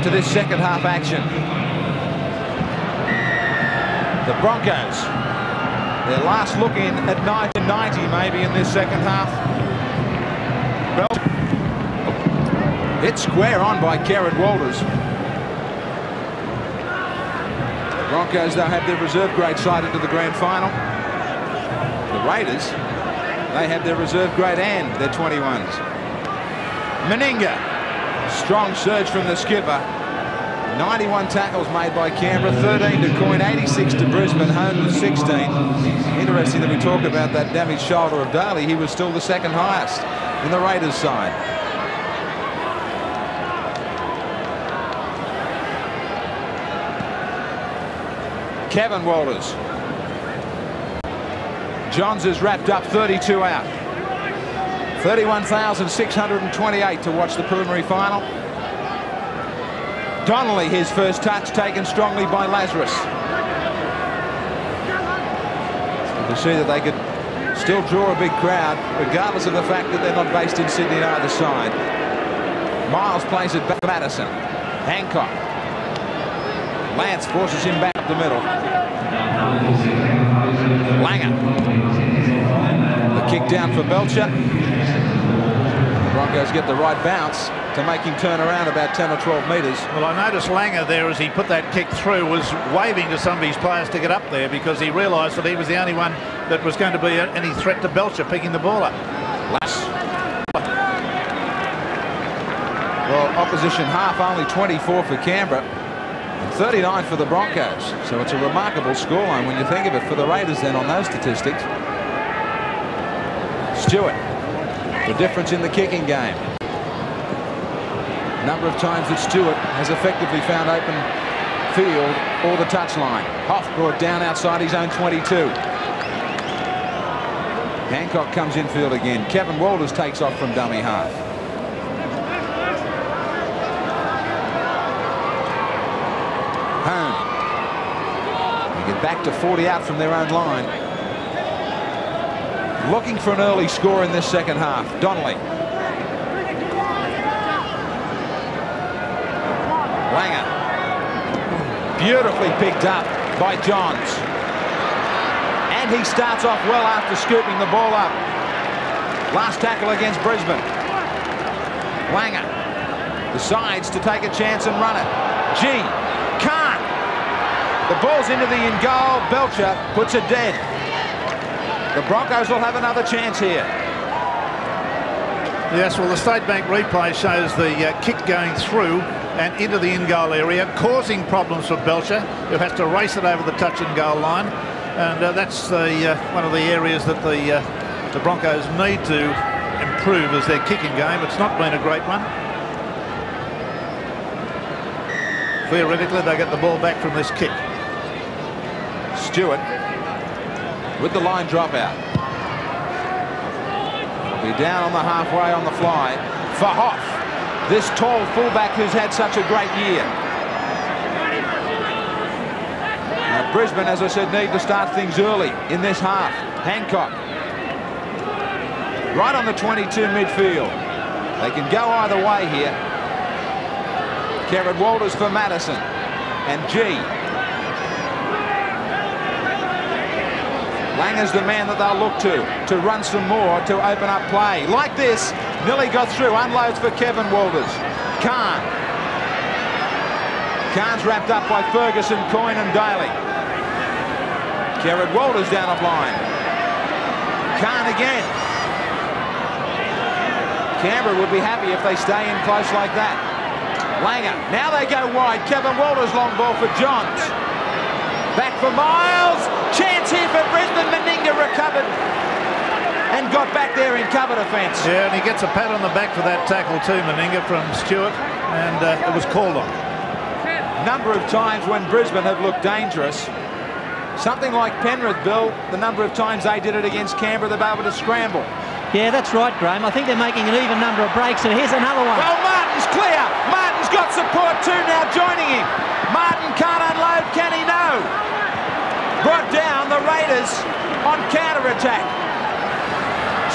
to this second half action. The Broncos, their last look in at 1990 maybe in this second half. Hit square on by Kerrod Walters. The Broncos, they'll have their reserve grade side into the grand final. The Raiders, they have their reserve grade and their 21s. Meninga, strong surge from the skipper. 91 tackles made by Canberra, 13 to Coyne, 86 to Brisbane, home with 16. Interesting that we talk about that damaged shoulder of Daly. He was still the second highest in the Raiders side. Kevin Walters. Johns is wrapped up, 32 out. 31,628 to watch the preliminary final. Donnelly, his first touch taken strongly by Lazarus. You see that they could still draw a big crowd, regardless of the fact that they're not based in Sydney on either side. Miles plays it back to Madison. Hancock. Lance forces him back up the middle. Langer. The kick down for Belcher. The Broncos get the right bounce to make him turn around about 10 or 12 metres. Well, I noticed Langer there, as he put that kick through, was waving to some of his players to get up there because he realised that he was the only one that was going to be any threat to Belcher picking the ball up. Well, opposition half only 24 for Canberra and 39 for the Broncos. So it's a remarkable scoreline when you think of it for the Raiders then on those statistics. Stewart, the difference in the kicking game. Number of times that Stewart has effectively found open field or the touchline. Hoff brought down outside his own 22. Hancock comes infield again. Kevin Walters takes off from dummy half. Home. They get back to 40 out from their own line. Looking for an early score in this second half. Donnelly. Langer. Beautifully picked up by Johns. And he starts off well after scooping the ball up. Last tackle against Brisbane. Langer decides to take a chance and run it. Can't. The ball's into the in goal. Belcher puts it dead. The Broncos will have another chance here. Yes, well, the State Bank replay shows the kick going through and into the in-goal area, causing problems for Belcher, who has to race it over the touch and goal line. And that's one of the areas that the Broncos need to improve as their kicking game. It's not been a great one. Theoretically, they get the ball back from this kick. Stewart with the line dropout. Be down on the halfway on the fly for Hoff, this tall fullback who's had such a great year. Now Brisbane, as I said, need to start things early in this half. Hancock right on the 22 midfield. They can go either way here. Kerrod Walters for Madison and Langer's the man that they'll look to run some more, to open up play. Like this, nearly got through, unloads for Kevin Walters. Khan's wrapped up by Ferguson, Coyne and Daly. Kerrod Walters down a line. Khan again. Canberra would be happy if they stay in close like that. Langer, now they go wide. Kevin Walters, long ball for Johns. Back for Miles. Chance here for Brisbane. Meninga recovered and got back there in cover defence. Yeah, and he gets a pat on the back for that tackle too, Meninga, from Stewart, and it was called on. Number of times when Brisbane have looked dangerous. Something like Penrith, Bill, the number of times they did it against Canberra, they've been able to scramble. Yeah, that's right, Graham. I think they're making an even number of breaks, and here's another one. Well, Martin's clear. Martin's got support too now joining him. Martin can't unload, can he? No. Brought down the Raiders on counter-attack.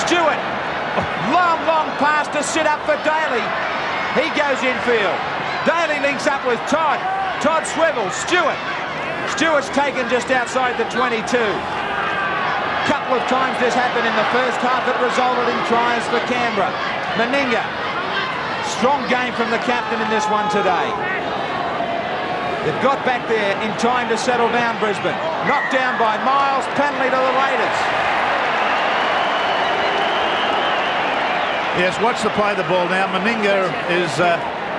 Stewart, long pass to sit up for Daly. He goes infield. Daly links up with Todd. Todd swivels. Stewart's taken just outside the 22. Couple of times this happened in the first half. It resulted in tries for Canberra. Meninga. Strong game from the captain in this one today. They've got back there in time to settle down Brisbane. Knocked down by Miles. Penalty to the Raiders. Yes, watch the play of the ball now. Meninga is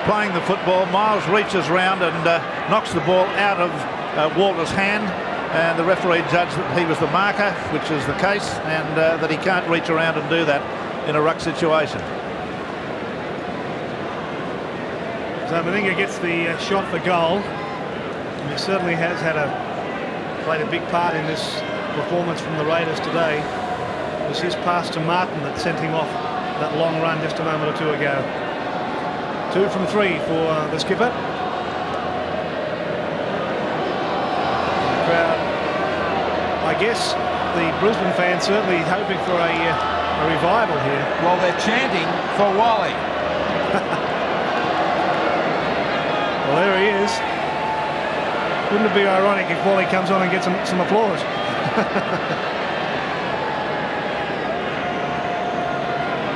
playing the football. Miles reaches round and knocks the ball out of Walter's hand. And the referee judged that he was the marker, which is the case, and that he can't reach around and do that in a ruck situation. So Meninga gets the shot for goal. And he certainly has played a big part in this performance from the Raiders today. It was his pass to Martin that sent him off that long run just a moment or two ago. 2 from 3 for the skipper. Crowd, I guess the Brisbane fans certainly hoping for a revival here. Well, they're chanting for Wally. Well, there he is. Wouldn't it be ironic if Wally comes on and gets some applause?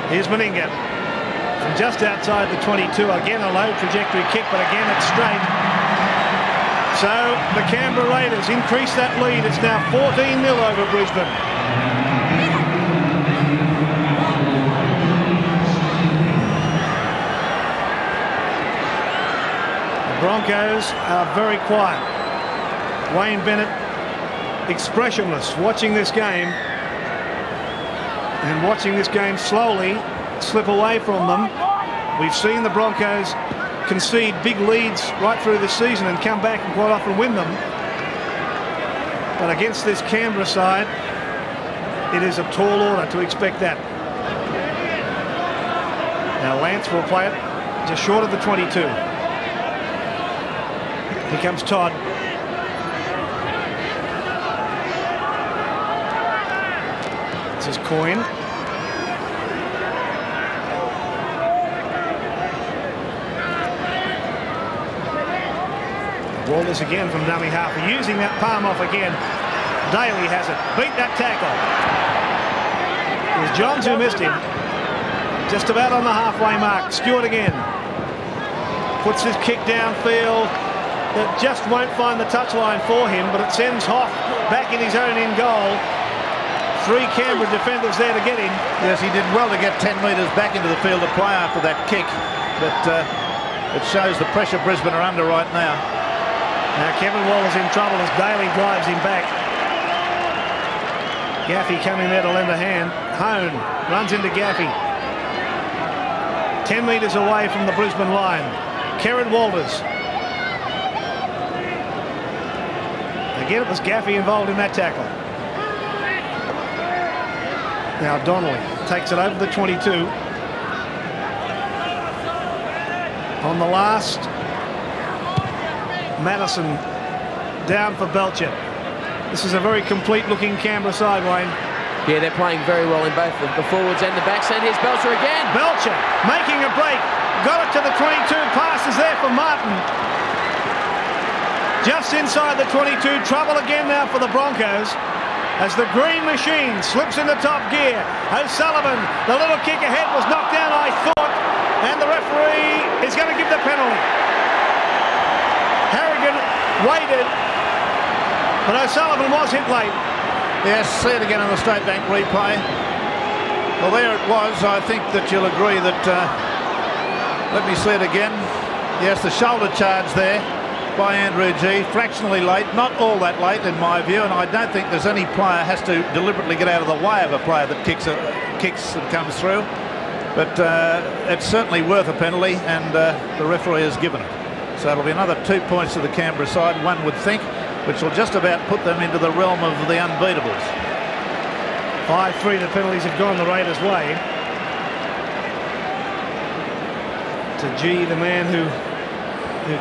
Here's Meninga from just outside the 22. Again, a low trajectory kick, but again it's straight. So the Canberra Raiders increase that lead. It's now 14-0 over Brisbane. The Broncos are very quiet. Wayne Bennett expressionless watching this game and watching this game slowly slip away from them. We've seen the Broncos concede big leads right through the season and come back and quite often win them. But against this Canberra side, it is a tall order to expect that. Now Lance will play it just short of the 22. Here comes Todd. This is Coyne. Walters again from dummy half, using that palm off again. Daly has it. Beat that tackle. It was Johns who missed him. Just about on the halfway mark. Stewart again. Puts his kick downfield. That just won't find the touchline for him, but it sends Hoff back in his own end goal. 3 Canberra defenders there to get him. Yes, he did well to get 10 metres back into the field of play after that kick. But it shows the pressure Brisbane are under right now. Now Kevin Waller's in trouble as Daly drives him back. Gaffey coming there to lend a hand. Hone runs into Gaffey. 10 metres away from the Brisbane line. Kerrod Walters. Again, it was Gaffey involved in that tackle. Now Donnelly takes it over the 22. On the last, Madison down for Belcher. This is a very complete looking Canberra side, Wayne. Yeah, they're playing very well in both the forwards and the backs. And here's Belcher again. Belcher making a break. Got it to the 22. Passes there for Martin. Just inside the 22. Trouble again now for the Broncos as the green machine slips into top gear. O'Sullivan, the little kick ahead was knocked down, I thought, and the referee is going to give the penalty. Harrigan waited, but O'Sullivan was hit late. Yes, see it again on the State Bank replay. Well, there it was. I think that you'll agree that... let me see it again. Yes, the shoulder charge there by Andrew G. Fractionally late, not all that late in my view, and I don't think there's any player has to deliberately get out of the way of a player that kicks and comes through. But it's certainly worth a penalty, and the referee has given it. So it'll be another 2 points to the Canberra side, one would think, which will just about put them into the realm of the unbeatables. 5-3, the penalties have gone the Raiders' way. To G, the man who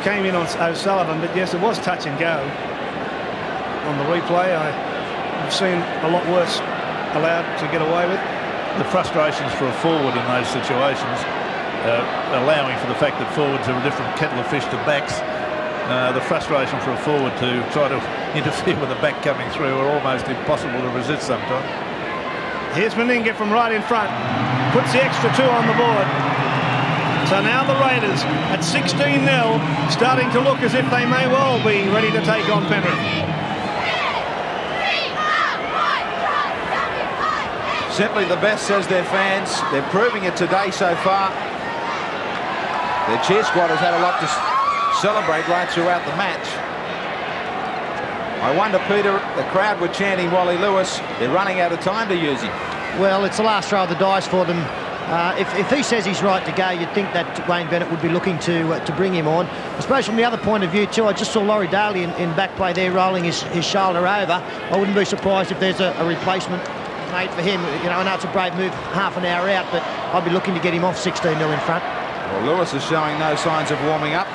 came in on O'Sullivan, but yes, it was touch and go on the replay. I've seen a lot worse allowed to get away with. The frustrations for a forward in those situations, allowing for the fact that forwards are a different kettle of fish to backs. The frustration for a forward to try to interfere with a back coming through are almost impossible to resist sometimes. Here's Meninga from right in front, puts the extra 2 on the board. So now the Raiders at 16-0, starting to look as if they may well be ready to take on Penrith. Simply the best, says their fans. They're proving it today so far. Their cheer squad has had a lot to celebrate right throughout the match. I wonder, Peter, the crowd were chanting Wally Lewis. They're running out of time to use him. Well, it's the last throw of the dice for them. If he says he's right to go, you'd think that Wayne Bennett would be looking to bring him on. I suppose from the other point of view too, I just saw Laurie Daly in back play there rolling his shoulder over. I wouldn't be surprised if there's a replacement made for him. You know, I know it's a brave move half an hour out, but I'd be looking to get him off 16-0 in front. Well, Lewis is showing no signs of warming up.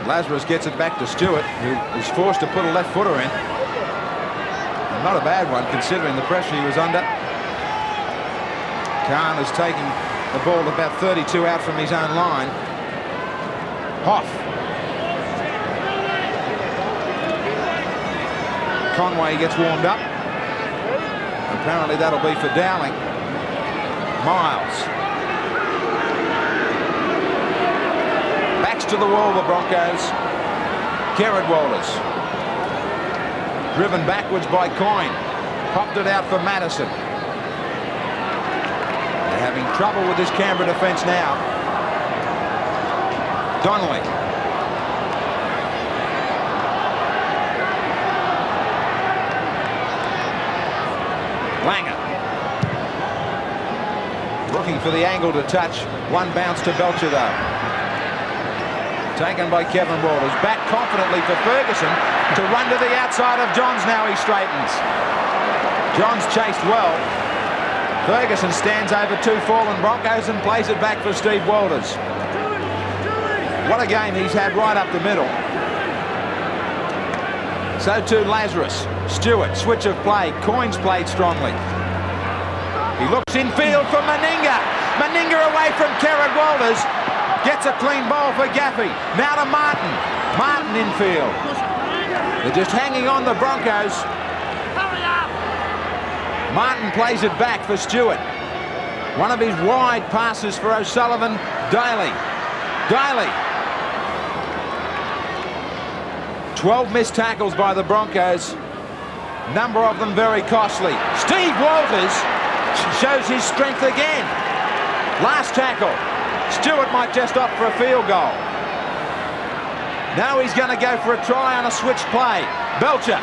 Lazarus gets it back to Stewart, who is forced to put a left footer in. And not a bad one, considering the pressure he was under. Khan is taking the ball about 32 out from his own line. Hoff. Conway gets warmed up. Apparently that'll be for Dowling. Miles. Backs to the wall, the Broncos. Kerrod Walters. Driven backwards by Coyne. Popped it out for Madison. They're having trouble with this Canberra defence now. Donnelly. Langer. Looking for the angle to touch. One bounce to Belcher though. Taken by Kevin Walters. Back confidently for Ferguson to run to the outside of Johns. Now he straightens. Johns chased well. Ferguson stands over 2 fallen Broncos and plays it back for Steve Walters. What a game he's had right up the middle. So too Lazarus. Stewart, switch of play. Coyne's played strongly. He looks infield for Meninga. Meninga away from Kerrod Walters. Gets a clean ball for Gaffey. Now to Martin. Martin infield. They're just hanging on the Broncos. Martin plays it back for Stewart. One of his wide passes for O'Sullivan. Daly. 12 missed tackles by the Broncos. Number of them very costly. Steve Walters shows his strength again. Last tackle. Stewart might just opt for a field goal. Now he's going to go for a try on a switched play. Belcher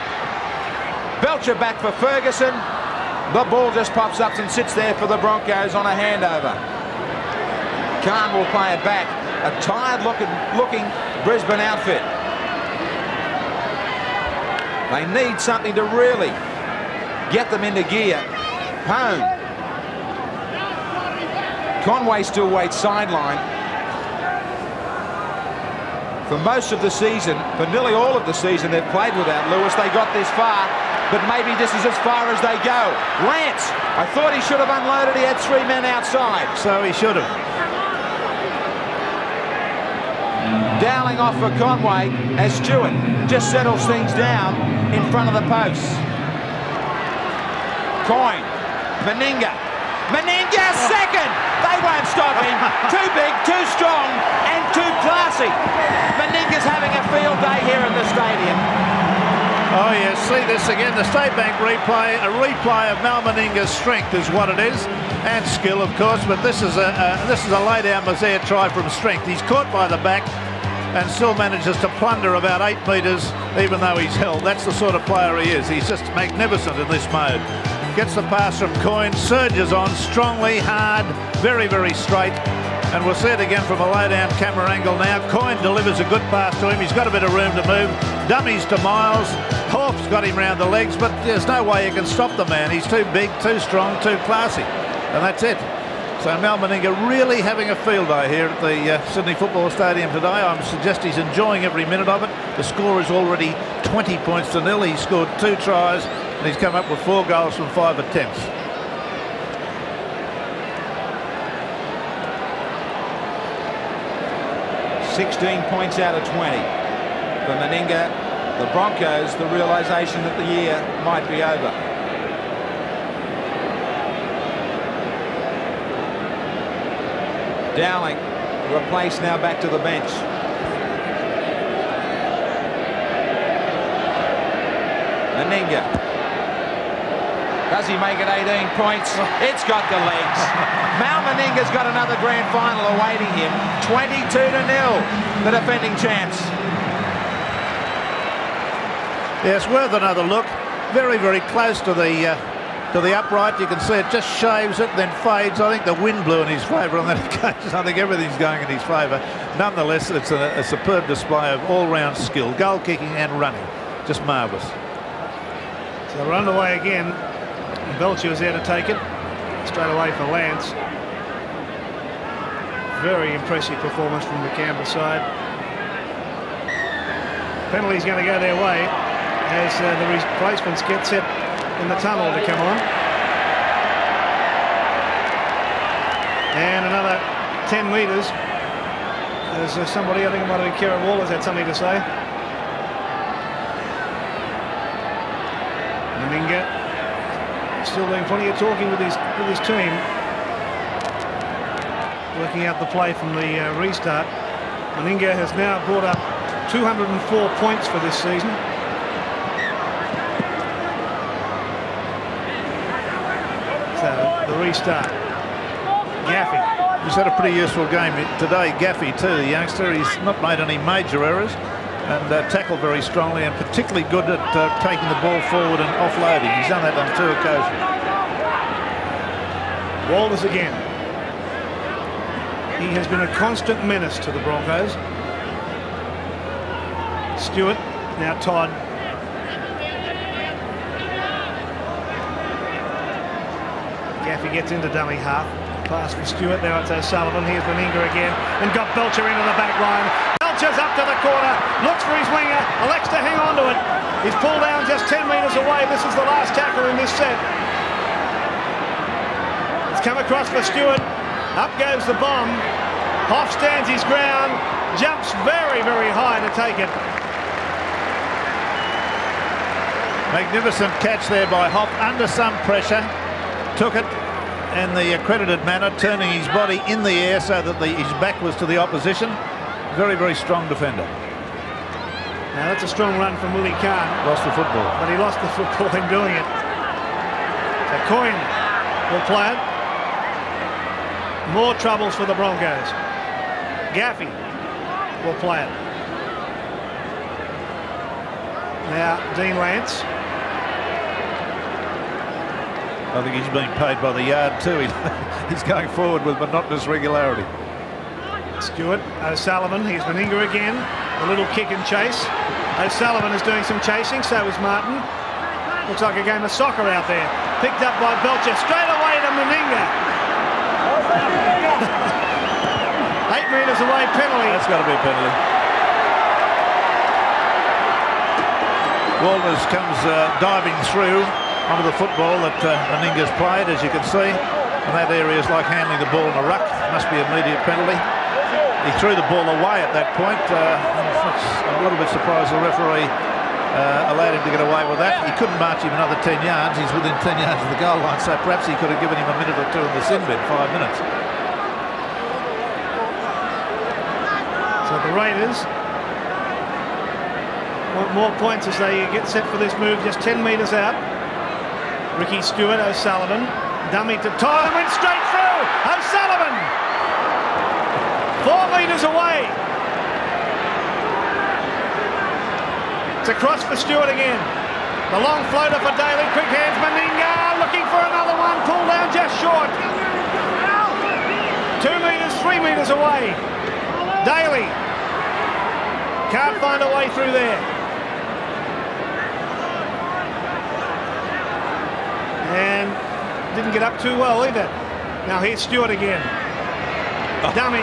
back for Ferguson. The ball just pops up and sits there for the Broncos on a handover. Khan will play it back. A tired looking Brisbane outfit. They need something to really get them into gear. Home. Conway still waits sideline. For most of the season, for nearly all of the season, they've played without Lewis. They got this far, but maybe this is as far as they go. Lance, I thought he should have unloaded. He had 3 men outside. So he should have. Dowling off for Conway as Stewart just settles things down in front of the posts. Coyne, Meninga second. They won't stop him. Too big, too strong, and too classy. Meninga's having a field day here in the stadium. Oh yes, see this again, the State Bank replay. A replay of Mal Meninga's strength is what it is, and skill of course. But this is a lay down Mazare try from strength. He's caught by the back and still manages to plunder about 8 metres, even though he's held. That's the sort of player he is. He's just magnificent in this mode. Gets the pass from Coyne, surges on strongly, hard, very, very straight. And we'll see it again from a low-down camera angle now. Coyne delivers a good pass to him. He's got a bit of room to move. Dummies to Miles. Hawke's got him round the legs, but there's no way you can stop the man. He's too big, too strong, too classy. And that's it. So Mal Meninga really having a field day here at the Sydney Football Stadium today. I suggest he's enjoying every minute of it. The score is already 20 points to nil. He's scored 2 tries and he's come up with 4 goals from 5 attempts. "16 points out of 20 for Meninga. The Broncos, the realisation that the year might be over. Dowling replaced now back to the bench. Meninga. Does he make it 18 points? It's got the legs. Mal Meninga's got another grand final awaiting him. 22-0, the defending champs. Yes, worth another look. Very, very close to the upright. You can see it just shaves it, then fades. I think the wind blew in his favour on that occasion. I think everything's going in his favour. Nonetheless, it's a superb display of all-round skill, goal kicking and running. Just marvellous. So run away again. Belcher was there to take it. Straight away for Lance. Very impressive performance from the Canberra side. Penalty's going to go their way as the replacements get set in the tunnel to come on. And another 10 metres. There's somebody, I think it might have been Kieran Waller's had something to say. Meninga still doing plenty of talking with his team. Working out the play from the restart. Meninga has now brought up 204 points for this season. So the restart. Gaffey. He's had a pretty useful game today, Gaffey too, the youngster. He's not made any major errors and tackled very strongly and particularly good at taking the ball forward and offloading. He's done that on 2 occasions. Walters again. He has been a constant menace to the Broncos. Stewart, now Todd. Gaffey gets into dummy half. Pass for Stewart, now it's O'Sullivan. Here's Meninga again and got Belcher into the back line. Belcher's up to the corner, looks for his winger, elects to hang on to it. He's pulled down just 10 metres away. This is the last tackle in this set. It's come across for Stewart. Up goes the bomb. Hoff stands his ground, jumps very, very high to take it. Magnificent catch there by Hoff under some pressure. Took it in the accredited manner, turning his body in the air so that his back was to the opposition. Very, very strong defender. Now that's a strong run from Willie Kahn. Lost the football. But he lost the football in doing it. So Coyne will play it. More troubles for the Broncos. Gaffey will play it. Now Dean Lance. I think he's being paid by the yard too. He's going forward with monotonous regularity. Stewart, O'Sullivan, here's Meninga again. A little kick and chase. O'Sullivan is doing some chasing, so is Martin. Looks like a game of soccer out there. Picked up by Belcher, straight away to Meninga. 8 metres away, penalty. That's got to be a penalty. Walters comes diving through onto the football that Meninga's played, as you can see. And that area is like handling the ball in a ruck. Must be immediate penalty. He threw the ball away at that point. I'm a little bit surprised the referee allowed him to get away with that. He couldn't march him another 10 yards. He's within 10 yards of the goal line, so perhaps he could have given him a minute or two in the sin bin, 5 minutes. So the Raiders want more points as they get set for this move, just 10 metres out. Ricky Stewart, O'Sullivan, dummy to Todd and went straight through. O'Sullivan, 4 metres away. It's across for Stewart again. The long floater for Daly, quick hands, Meninga looking for another one, pulled down just short. 2 metres 3 metres away. Daly can't find a way through there. And didn't get up too well either. Now here's Stewart again. Dummy,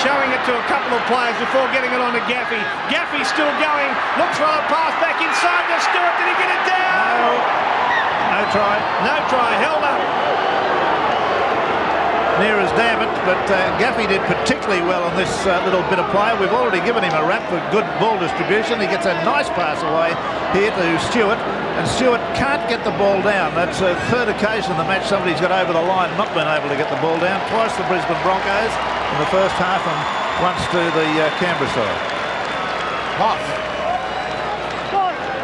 showing it to a couple of players before getting it on to Gaffey. Gaffey still going, looks for a pass back inside to Stewart. Did he get it down? No try. No try, held up. Near as damn it, but Gaffey did particularly well on this little bit of play. We've already given him a rap for good ball distribution. He gets a nice pass away here to Stewart, and Stewart can't get the ball down. That's the third occasion in the match somebody's got over the line, not been able to get the ball down. Twice the Brisbane Broncos in the first half and once to the Canberra side. Hoff.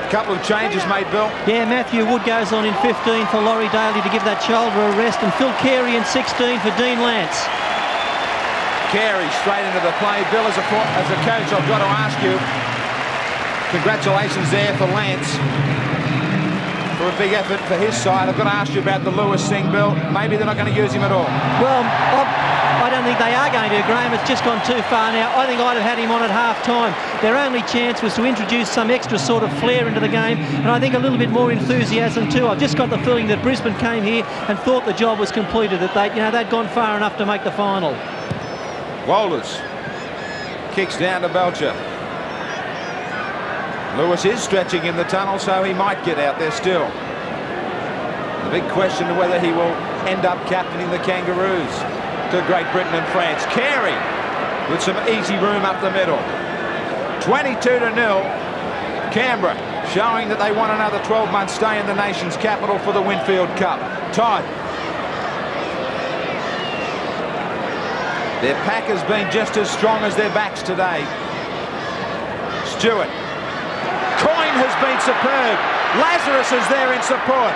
Couple of changes made, Bill. Yeah, Matthew Wood goes on in 15 for Laurie Daly to give that shoulder a rest, and Phil Carey in 16 for Dean Lance. Carey straight into the play. Bill, as a coach, I've got to ask you, congratulations there for Lance for a big effort for his side. I've got to ask you about the Lewis thing, Bill. Maybe they're not going to use him at all. Well, I don't think they are going to, Graham. It's just gone too far now. I think I'd have had him on at half-time. Their only chance was to introduce some extra sort of flair into the game, and I think a little bit more enthusiasm too. I've just got the feeling that Brisbane came here and thought the job was completed, that they'd gone far enough to make the final. Walters kicks down to Belcher. Lewis is stretching in the tunnel, so he might get out there still. The big question of whether he will end up captaining the Kangaroos to Great Britain and France. Carey with some easy room up the middle. 22-0. Canberra showing that they want another 12-month stay in the nation's capital for the Winfield Cup. Todd. Their pack has been just as strong as their backs today. Stewart. Coyne has been superb. Lazarus is there in support.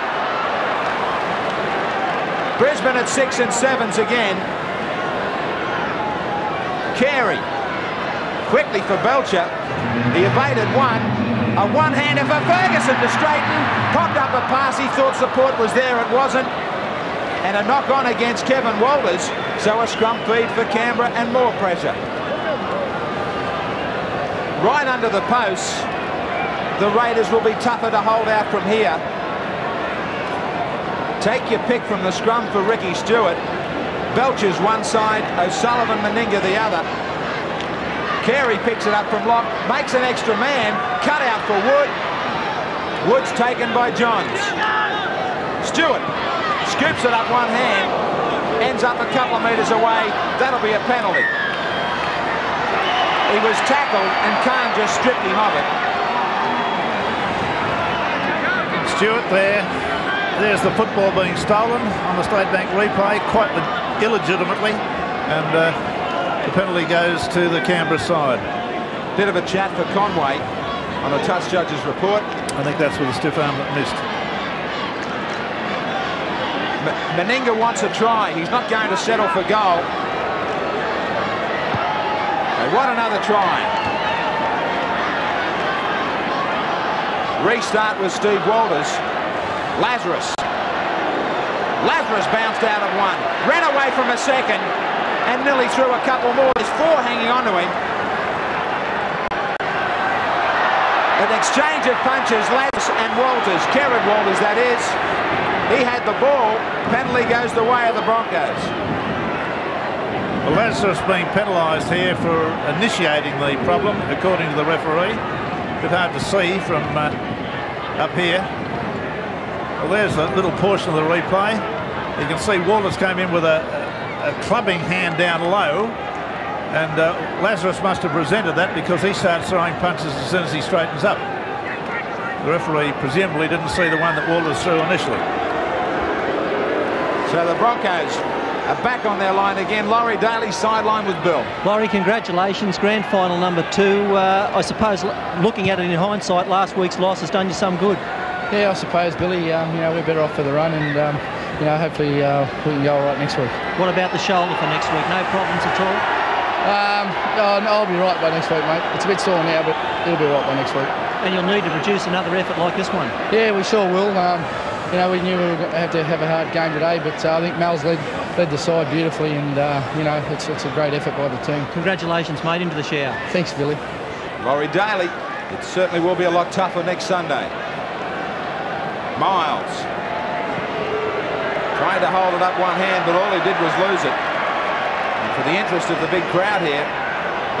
Brisbane at 6 and 7s again. Carey. Quickly for Belcher. He evaded one. A one-hander for Ferguson to straighten. Popped up a pass. He thought support was there. It wasn't. And a knock-on against Kevin Walters. So a scrum feed for Canberra and more pressure. Right under the posts. The Raiders will be tougher to hold out from here. Take your pick from the scrum for Ricky Stewart. Belcher's one side, O'Sullivan, Meninga the other. Carey picks it up from lock, makes an extra man, cut out for Wood. Wood's taken by Johns. Stewart scoops it up one hand, ends up a couple of metres away. That'll be a penalty. He was tackled and Khan just stripped him of it. Stewart there. There's the football being stolen on the State Bank replay, quite illegitimately, and the penalty goes to the Canberra side. Bit of a chat for Conway on a touch judge's report. I think that's with the stiff arm that missed. Meninga wants a try. He's not going to settle for goal. They want another try. Restart with Steve Walters. Lazarus bounced out of one, ran away from a second, and nearly threw a couple more. There's four hanging on to him. An exchange of punches, Lazarus and Walters. Kerrod Walters, that is. He had the ball. Penalty goes the way of the Broncos. Well, Lazarus being penalised here for initiating the problem, according to the referee. A bit hard to see from up here. Well, there's a little portion of the replay. You can see Walters came in with a clubbing hand down low, and Lazarus must have resented that because he starts throwing punches as soon as he straightens up. The referee presumably didn't see the one that Walters threw initially. So the Broncos are back on their line again. Laurie Daly sideline with Bill. Laurie, congratulations. Grand final number 2. I suppose looking at it in hindsight, last week's loss has done you some good. Yeah, I suppose, Billy. We're better off for the run, and hopefully we can go all right next week. What about the shoulder for next week? No problems at all? I'll be right by next week, mate. It's a bit sore now, but it'll be right by next week. And you'll need to produce another effort like this one. Yeah, we sure will. We knew we were going to have a hard game today, but I think Mal's led led the side beautifully, and you know, it's a great effort by the team. Congratulations, mate. Into the shower. Thanks, Billy. Laurie Daly, it certainly will be a lot tougher next Sunday. Miles trying to hold it up one hand, but all he did was lose it. And for the interest of the big crowd here,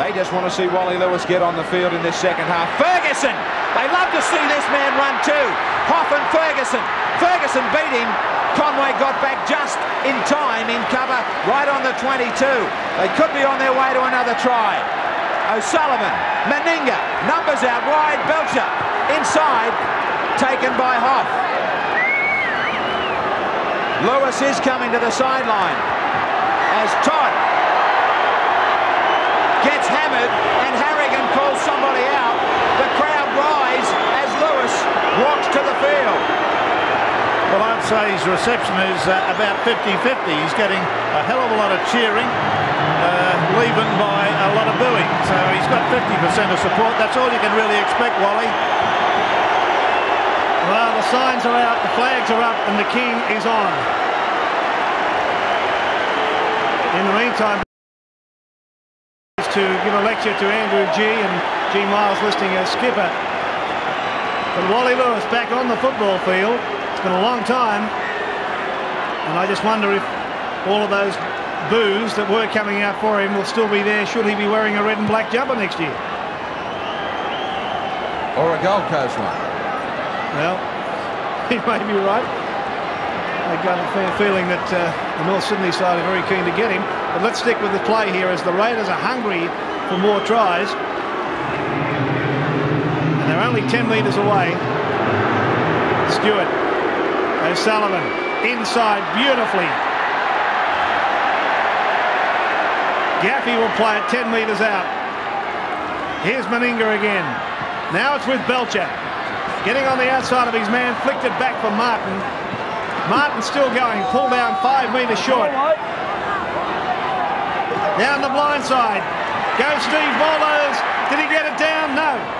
they just want to see Wally Lewis get on the field in this second half. Ferguson! They love to see this man run too. Hoff and Ferguson. Ferguson beat him. Conway got back just in time in cover right on the 22. They could be on their way to another try. O'Sullivan, Meninga, numbers out wide, Belcher inside, taken by Hoff. Lewis is coming to the sideline as Todd gets hammered and Harrigan calls somebody out. The crowd rise as Lewis walks to the field. Well, I'd say his reception is about 50-50. He's getting a hell of a lot of cheering, leaving by a lot of booing. So he's got 50% of support. That's all you can really expect, Wally. Well, the signs are out, the flags are up, and the king is on. In the meantime, to give a lecture to Andrew G and G Miles listing as skipper. But Wally Lewis back on the football field. It's been a long time, and I just wonder if all of those boos that were coming out for him will still be there should he be wearing a red and black jumper next year. Or a Gold Coast one. Well, he may be right. I've got a fair feeling that the North Sydney side are very keen to get him. But let's stick with the play here as the Raiders are hungry for more tries. And they're only 10 metres away. Stewart. O'Sullivan inside beautifully. Gaffey will play it 10 metres out. Here's Meninga again. Now it's with Belcher. Getting on the outside of his man, flicked it back for Martin. Martin still going, pull down 5 metres short. Down the blind side. Goes Steve Bolos. Did he get it down? No.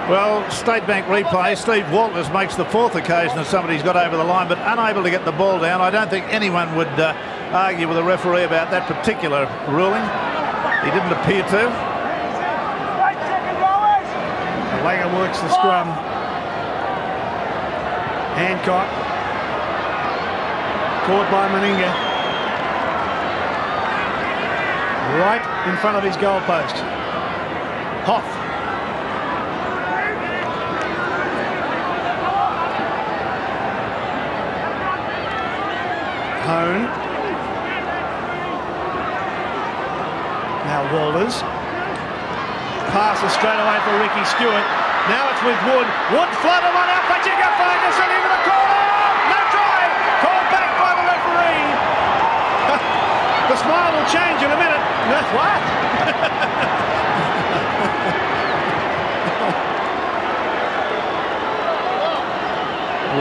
Well, State Bank replay. Steve Walters makes the 4th occasion that somebody's got over the line, but unable to get the ball down. I don't think anyone would argue with the referee about that particular ruling. He didn't appear to. Langer works the scrum. Hancock. Caught by Meninga. Right in front of his goalpost. Hoff. Hone. Now Walters. Passes straight away for Ricky Stewart. Now it's with Wood. Wood flooded one out for Jigger Ferguson into the corner. No try. Called back by the referee. The smile will change in a minute. What?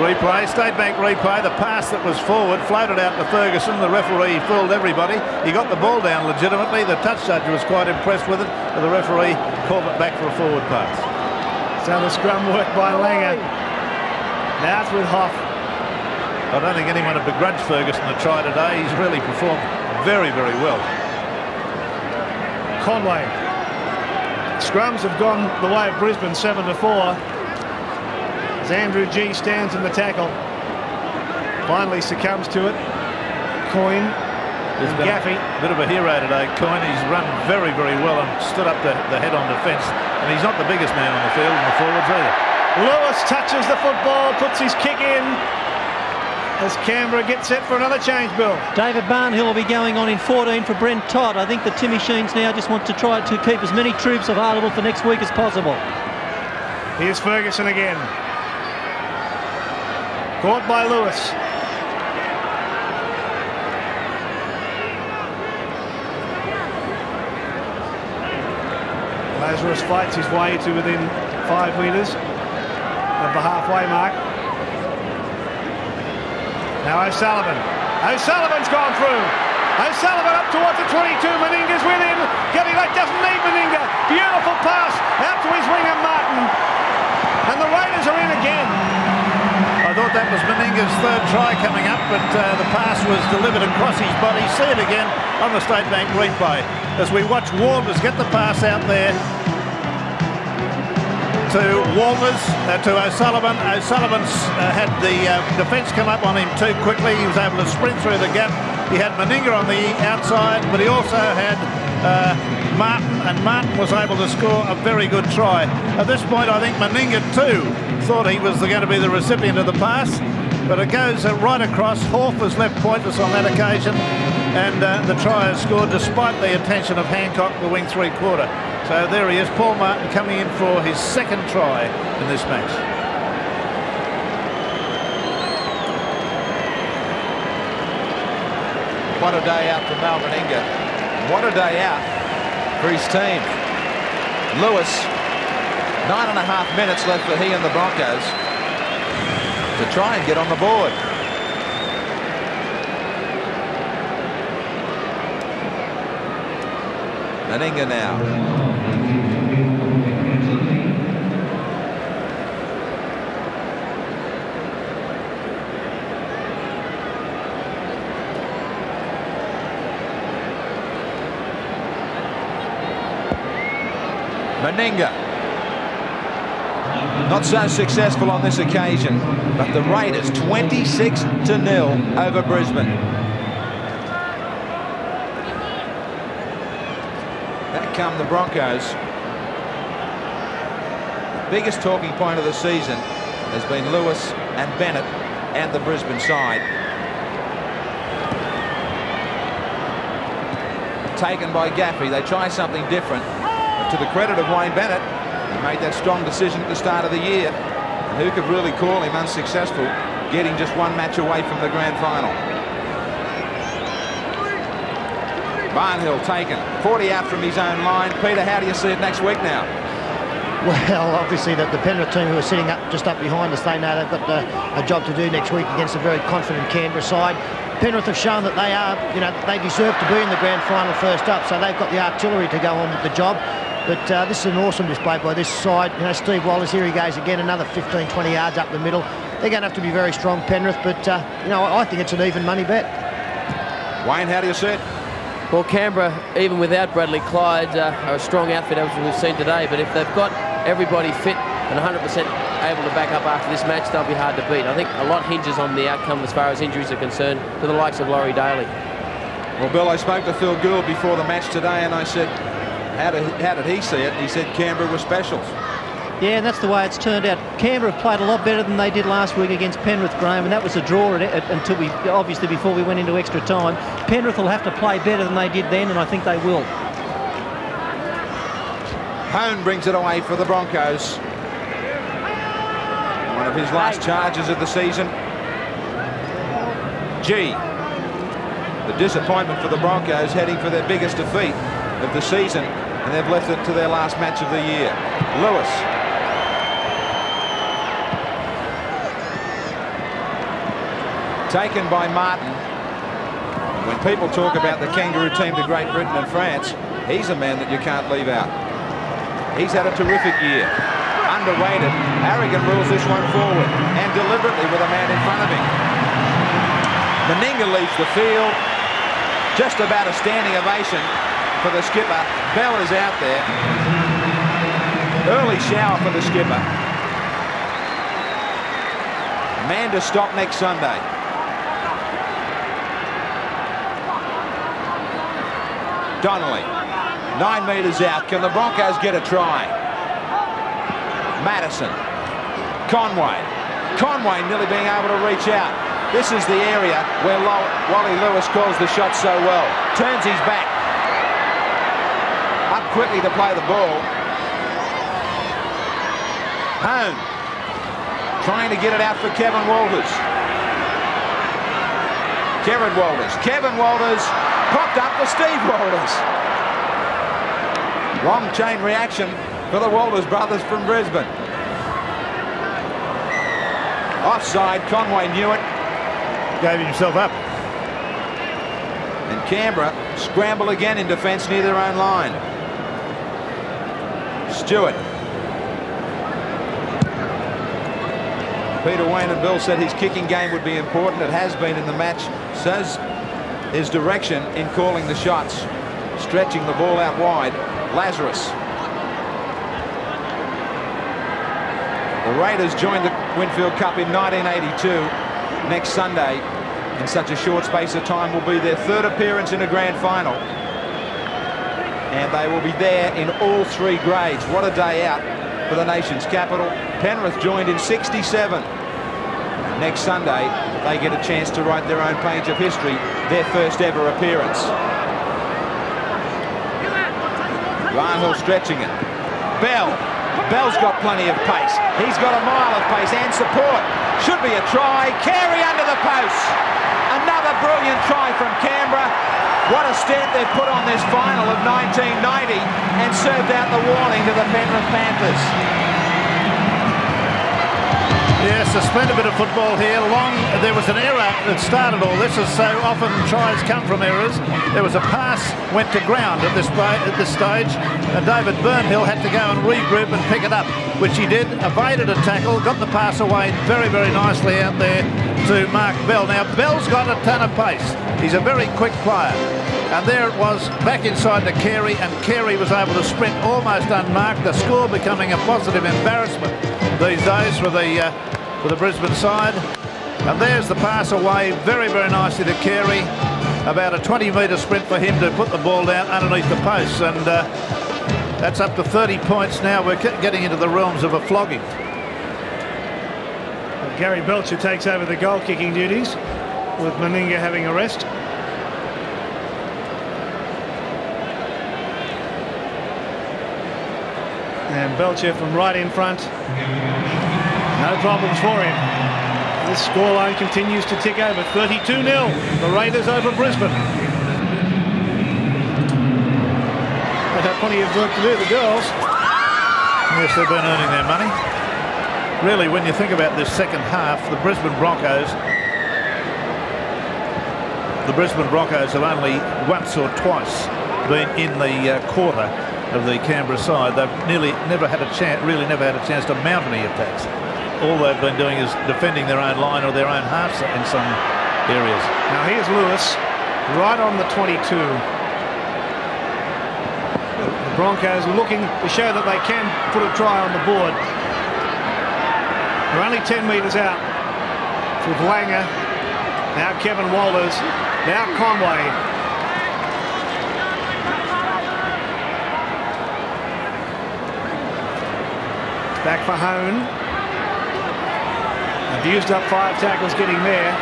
Replay, State Bank replay. The pass that was forward floated out to Ferguson. The referee fooled everybody. He got the ball down legitimately. The touch judge was quite impressed with it, but the referee called it back for a forward pass. So the scrum worked by Langer. Now it's with Hoff. I don't think anyone would begrudge Ferguson the try today. He's really performed very, very well. Conway. Scrums have gone the way of Brisbane 7-4. Andrew G stands in the tackle. Finally succumbs to it. Coyne. There's been Gaffey. A bit of a hero today. Coyne, he's run very, very well and stood up the head on defence. And he's not the biggest man on the field in the forwards either. Lewis touches the football, puts his kick in as Canberra gets set for another change, Bill. David Barnhill will be going on in 14 for Brent Todd. I think the Timmy Sheens now just want to try to keep as many troops available for next week as possible. Here's Ferguson again. Caught by Lewis. Lazarus fights his way to within 5 metres of the halfway mark. Now O'Sullivan. O'Sullivan's gone through. O'Sullivan up towards the 22. Meninga's with him. Getting that doesn't need Meninga. Beautiful pass out to his winger Martin. And the Raiders are in again. I thought that was Meninga's third try coming up, but the pass was delivered across his body. See it again on the State Bank replay as we watch Walters get the pass out there to Walters, to O'Sullivan. O'Sullivan's had the defence come up on him too quickly. He was able to sprint through the gap. He had Meninga on the outside, but he also had Martin, and Martin was able to score a very good try. At this point, I think Meninga too thought he was going to be the recipient of the pass, but it goes right across. Hawth was left pointless on that occasion, and the try is scored despite the attention of Hancock, the wing three-quarter. So there he is, Paul Martin coming in for his second try in this match. What a day out for Mal Meninga. What a day out for his team. Lewis, 9.5 minutes left for he and the Broncos to try and get on the board. Meninga now. Meninga, not so successful on this occasion, but the Raiders 26-0 over Brisbane. Back come the Broncos. The biggest talking point of the season has been Lewis and Bennett and the Brisbane side. Taken by Gaffey. They try something different. To the credit of Wayne Bennett, he made that strong decision at the start of the year. And who could really call him unsuccessful, getting just one match away from the grand final? Barnhill taken, 40 out from his own line. Peter, how do you see it next week now? Well, obviously the Penrith team, who are sitting just up behind us, they know they've got a job to do next week against a very confident Canberra side. Penrith have shown that they are, they deserve to be in the grand final first up, so they've got the artillery to go on with the job. But this is an awesome display by this side. Steve Wallace, here he goes again, another 15, 20 yards up the middle. They're going to have to be very strong, Penrith, but, I think it's an even money bet. Wayne, how do you see it? Well, Canberra, even without Bradley Clyde, are a strong outfit, as we've seen today. But if they've got everybody fit and 100% able to back up after this match, they'll be hard to beat. I think a lot hinges on the outcome as far as injuries are concerned to the likes of Laurie Daly. Well, Bill, I spoke to Phil Gould before the match today, and I said, how did he see it? He said Canberra were specials. Yeah, and that's the way it's turned out. Canberra have played a lot better than they did last week against Penrith, Graham, and that was a draw until obviously before we went into extra time. Penrith will have to play better than they did then, and I think they will. Hone brings it away for the Broncos. One of his last charges of the season. G. The disappointment for the Broncos, heading for their biggest defeat of the season, and they've left it to their last match of the year. Lewis. Taken by Martin. When people talk about the Kangaroo team to Great Britain and France, he's a man that you can't leave out. He's had a terrific year. Underrated. Harrigan rules this one forward, and deliberately with a man in front of him. Meninga leaves the field. Just about a standing ovation for the skipper. Bell is out there. Early shower for the skipper. Man to stop next Sunday. Donnelly, 9 metres out. Can the Broncos get a try? Madison, Conway. Conway nearly being able to reach out. This is the area where Wally Lewis calls the shot so well. Turns his back. Up quickly to play the ball. Hone, trying to get it out for Kevin Walters. Kevin Walters popped up for Steve Walters. Long chain reaction for the Walters brothers from Brisbane. Offside, Conway knew it. Gave himself up. And Canberra scramble again in defence near their own line. Stewart. Peter Wayne and Bill said his kicking game would be important. It has been in the match. Says his direction in calling the shots, stretching the ball out wide. Lazarus. The Raiders joined the Winfield Cup in 1982. Next Sunday, in such a short space of time, will be their third appearance in a grand final. And they will be there in all three grades. What a day out for the nation's capital. Penrith joined in 67. Next Sunday, they get a chance to write their own page of history, their first ever appearance. Barnhill stretching it. Bell's got plenty of pace. He's got a mile of pace and support. Should be a try. Carey under the post. Another brilliant try from Canberra. What a stamp they've put on this final of 1990 and served out the warning to the Penrith Panthers. Yes, a splendid bit of football here. There was an error that started all this, as so often tries come from errors. There was a pass went to ground at this stage, and David Burnhill had to go and regroup and pick it up, which he did. Evaded a tackle, got the pass away very, very nicely out there to Mark Bell. Now, Bell's got a ton of pace. He's a very quick player. And there it was, back inside to Carey, and Carey was able to sprint almost unmarked. The score becoming a positive embarrassment these days for the Brisbane side. And there's the pass away very, very nicely to Carey. About a 20-metre sprint for him to put the ball down underneath the posts. And that's up to 30 points now. We're getting into the realms of a flogging. Gary Belcher takes over the goal-kicking duties, with Meninga having a rest. And Belcher from right in front. No problems for him. This scoreline continues to tick over. 32-0. The Raiders over Brisbane. They've had plenty of work to do, the girls. Yes, they've been earning their money. Really, when you think about this second half, the Brisbane Broncos have only once or twice been in the quarter of the Canberra side. They've never had a chance to mount any attacks. All they've been doing is defending their own line or their own halves in some areas. Now here's Lewis, right on the 22. The Broncos looking to show that they can put a try on the board. They're only 10 metres out with Langer. Now Kevin Walters. Now Conway. Back for Hone. They've used up 5 tackles getting there.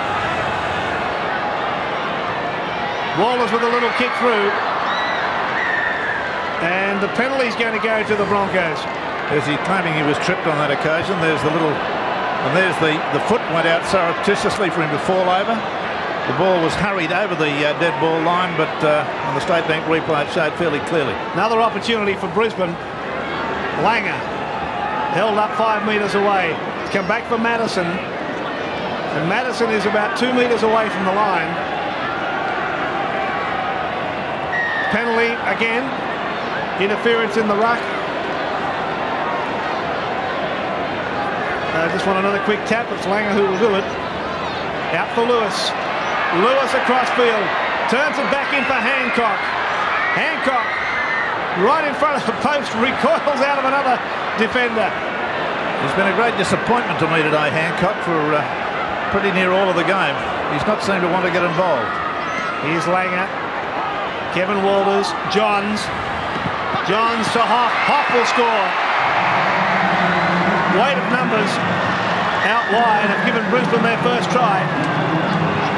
Walters with a little kick through. And the penalty's going to go to the Broncos. Is he claiming he was tripped on that occasion? There's the little... And there's the foot went out surreptitiously for him to fall over. The ball was hurried over the dead ball line, but on the State Bank replay it showed fairly clearly. Another opportunity for Brisbane. Langer held up 5 metres away. He's come back for Madison. And Madison is about 2 metres away from the line. Penalty again. Interference in the ruck. Just want another quick tap. It's Langer who will do it. Out for Lewis. Lewis across field. Turns it back in for Hancock. Hancock right in front of the post. Recoils out of another defender. He's been a great disappointment to me today, Hancock, for pretty near all of the game. He's not seemed to want to get involved. Here's Langer. Kevin Walters. Johns to Hoff. Hoff will score. Weight of numbers out wide have given Brisbane their first try.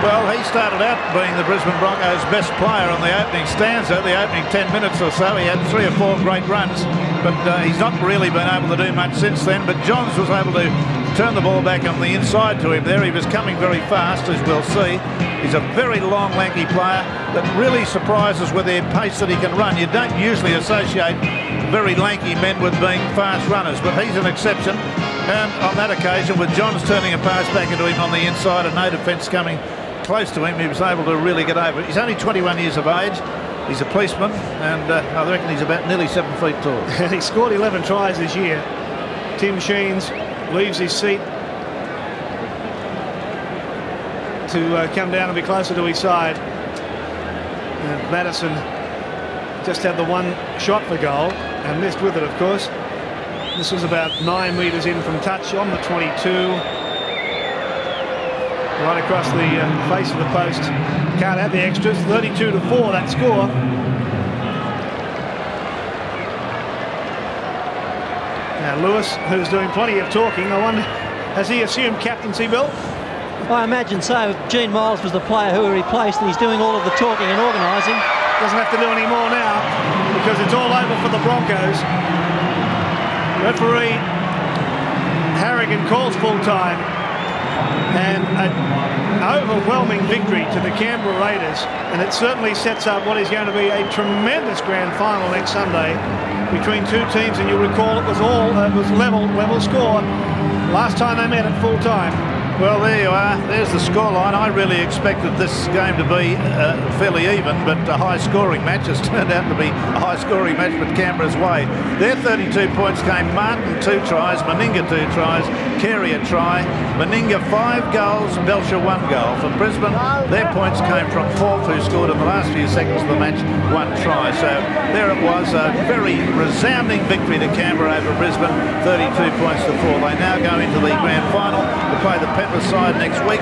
Well, he started out being the Brisbane Broncos' best player on the opening stanza. The opening 10 minutes or so, he had 3 or 4 great runs, but he's not really been able to do much since then. But Johns was able to turn the ball back on the inside to him there. He was coming very fast, as we'll see. He's a very long, lanky player that really surprises with their pace that he can run. You don't usually associate very lanky men with being fast runners, but he's an exception. And on that occasion, with Johns turning a pass back into him on the inside and no defence coming close to him, he was able to really get over it. He's only 21 years of age. He's a policeman, and I reckon he's about nearly 7 feet tall. And he scored 11 tries this year. Tim Sheens leaves his seat to come down and be closer to his side. And Madison just had the one shot for goal and missed with it, of course. This was about 9 metres in from touch on the 22. Right across the face of the post. Can't have the extras. 32-4, that score. Now Lewis, who's doing plenty of talking, I wonder, has he assumed captaincy, Bill? I imagine so. Gene Miles was the player who he replaced, and he's doing all of the talking and organising. Doesn't have to do any more now, because it's all over for the Broncos. Referee Harrigan calls full time, and an overwhelming victory to the Canberra Raiders, and it certainly sets up what is going to be a tremendous grand final next Sunday between two teams. And you'll recall it was level score last time they met at full time. Well, there you are. There's the scoreline. I really expected this game to be fairly even, but a high-scoring match has turned out to be a high-scoring match, but Canberra's way. Their 32 points came Martin 2 tries, Meninga 2 tries, Carey a try, Meninga 5 goals, Belcher 1 goal. For Brisbane, their points came from Falk, who scored in the last few seconds of the match 1 try. So there it was, a very resounding victory to Canberra over Brisbane, 32 points to 4. They now go into the grand final to play the Penrith side next week.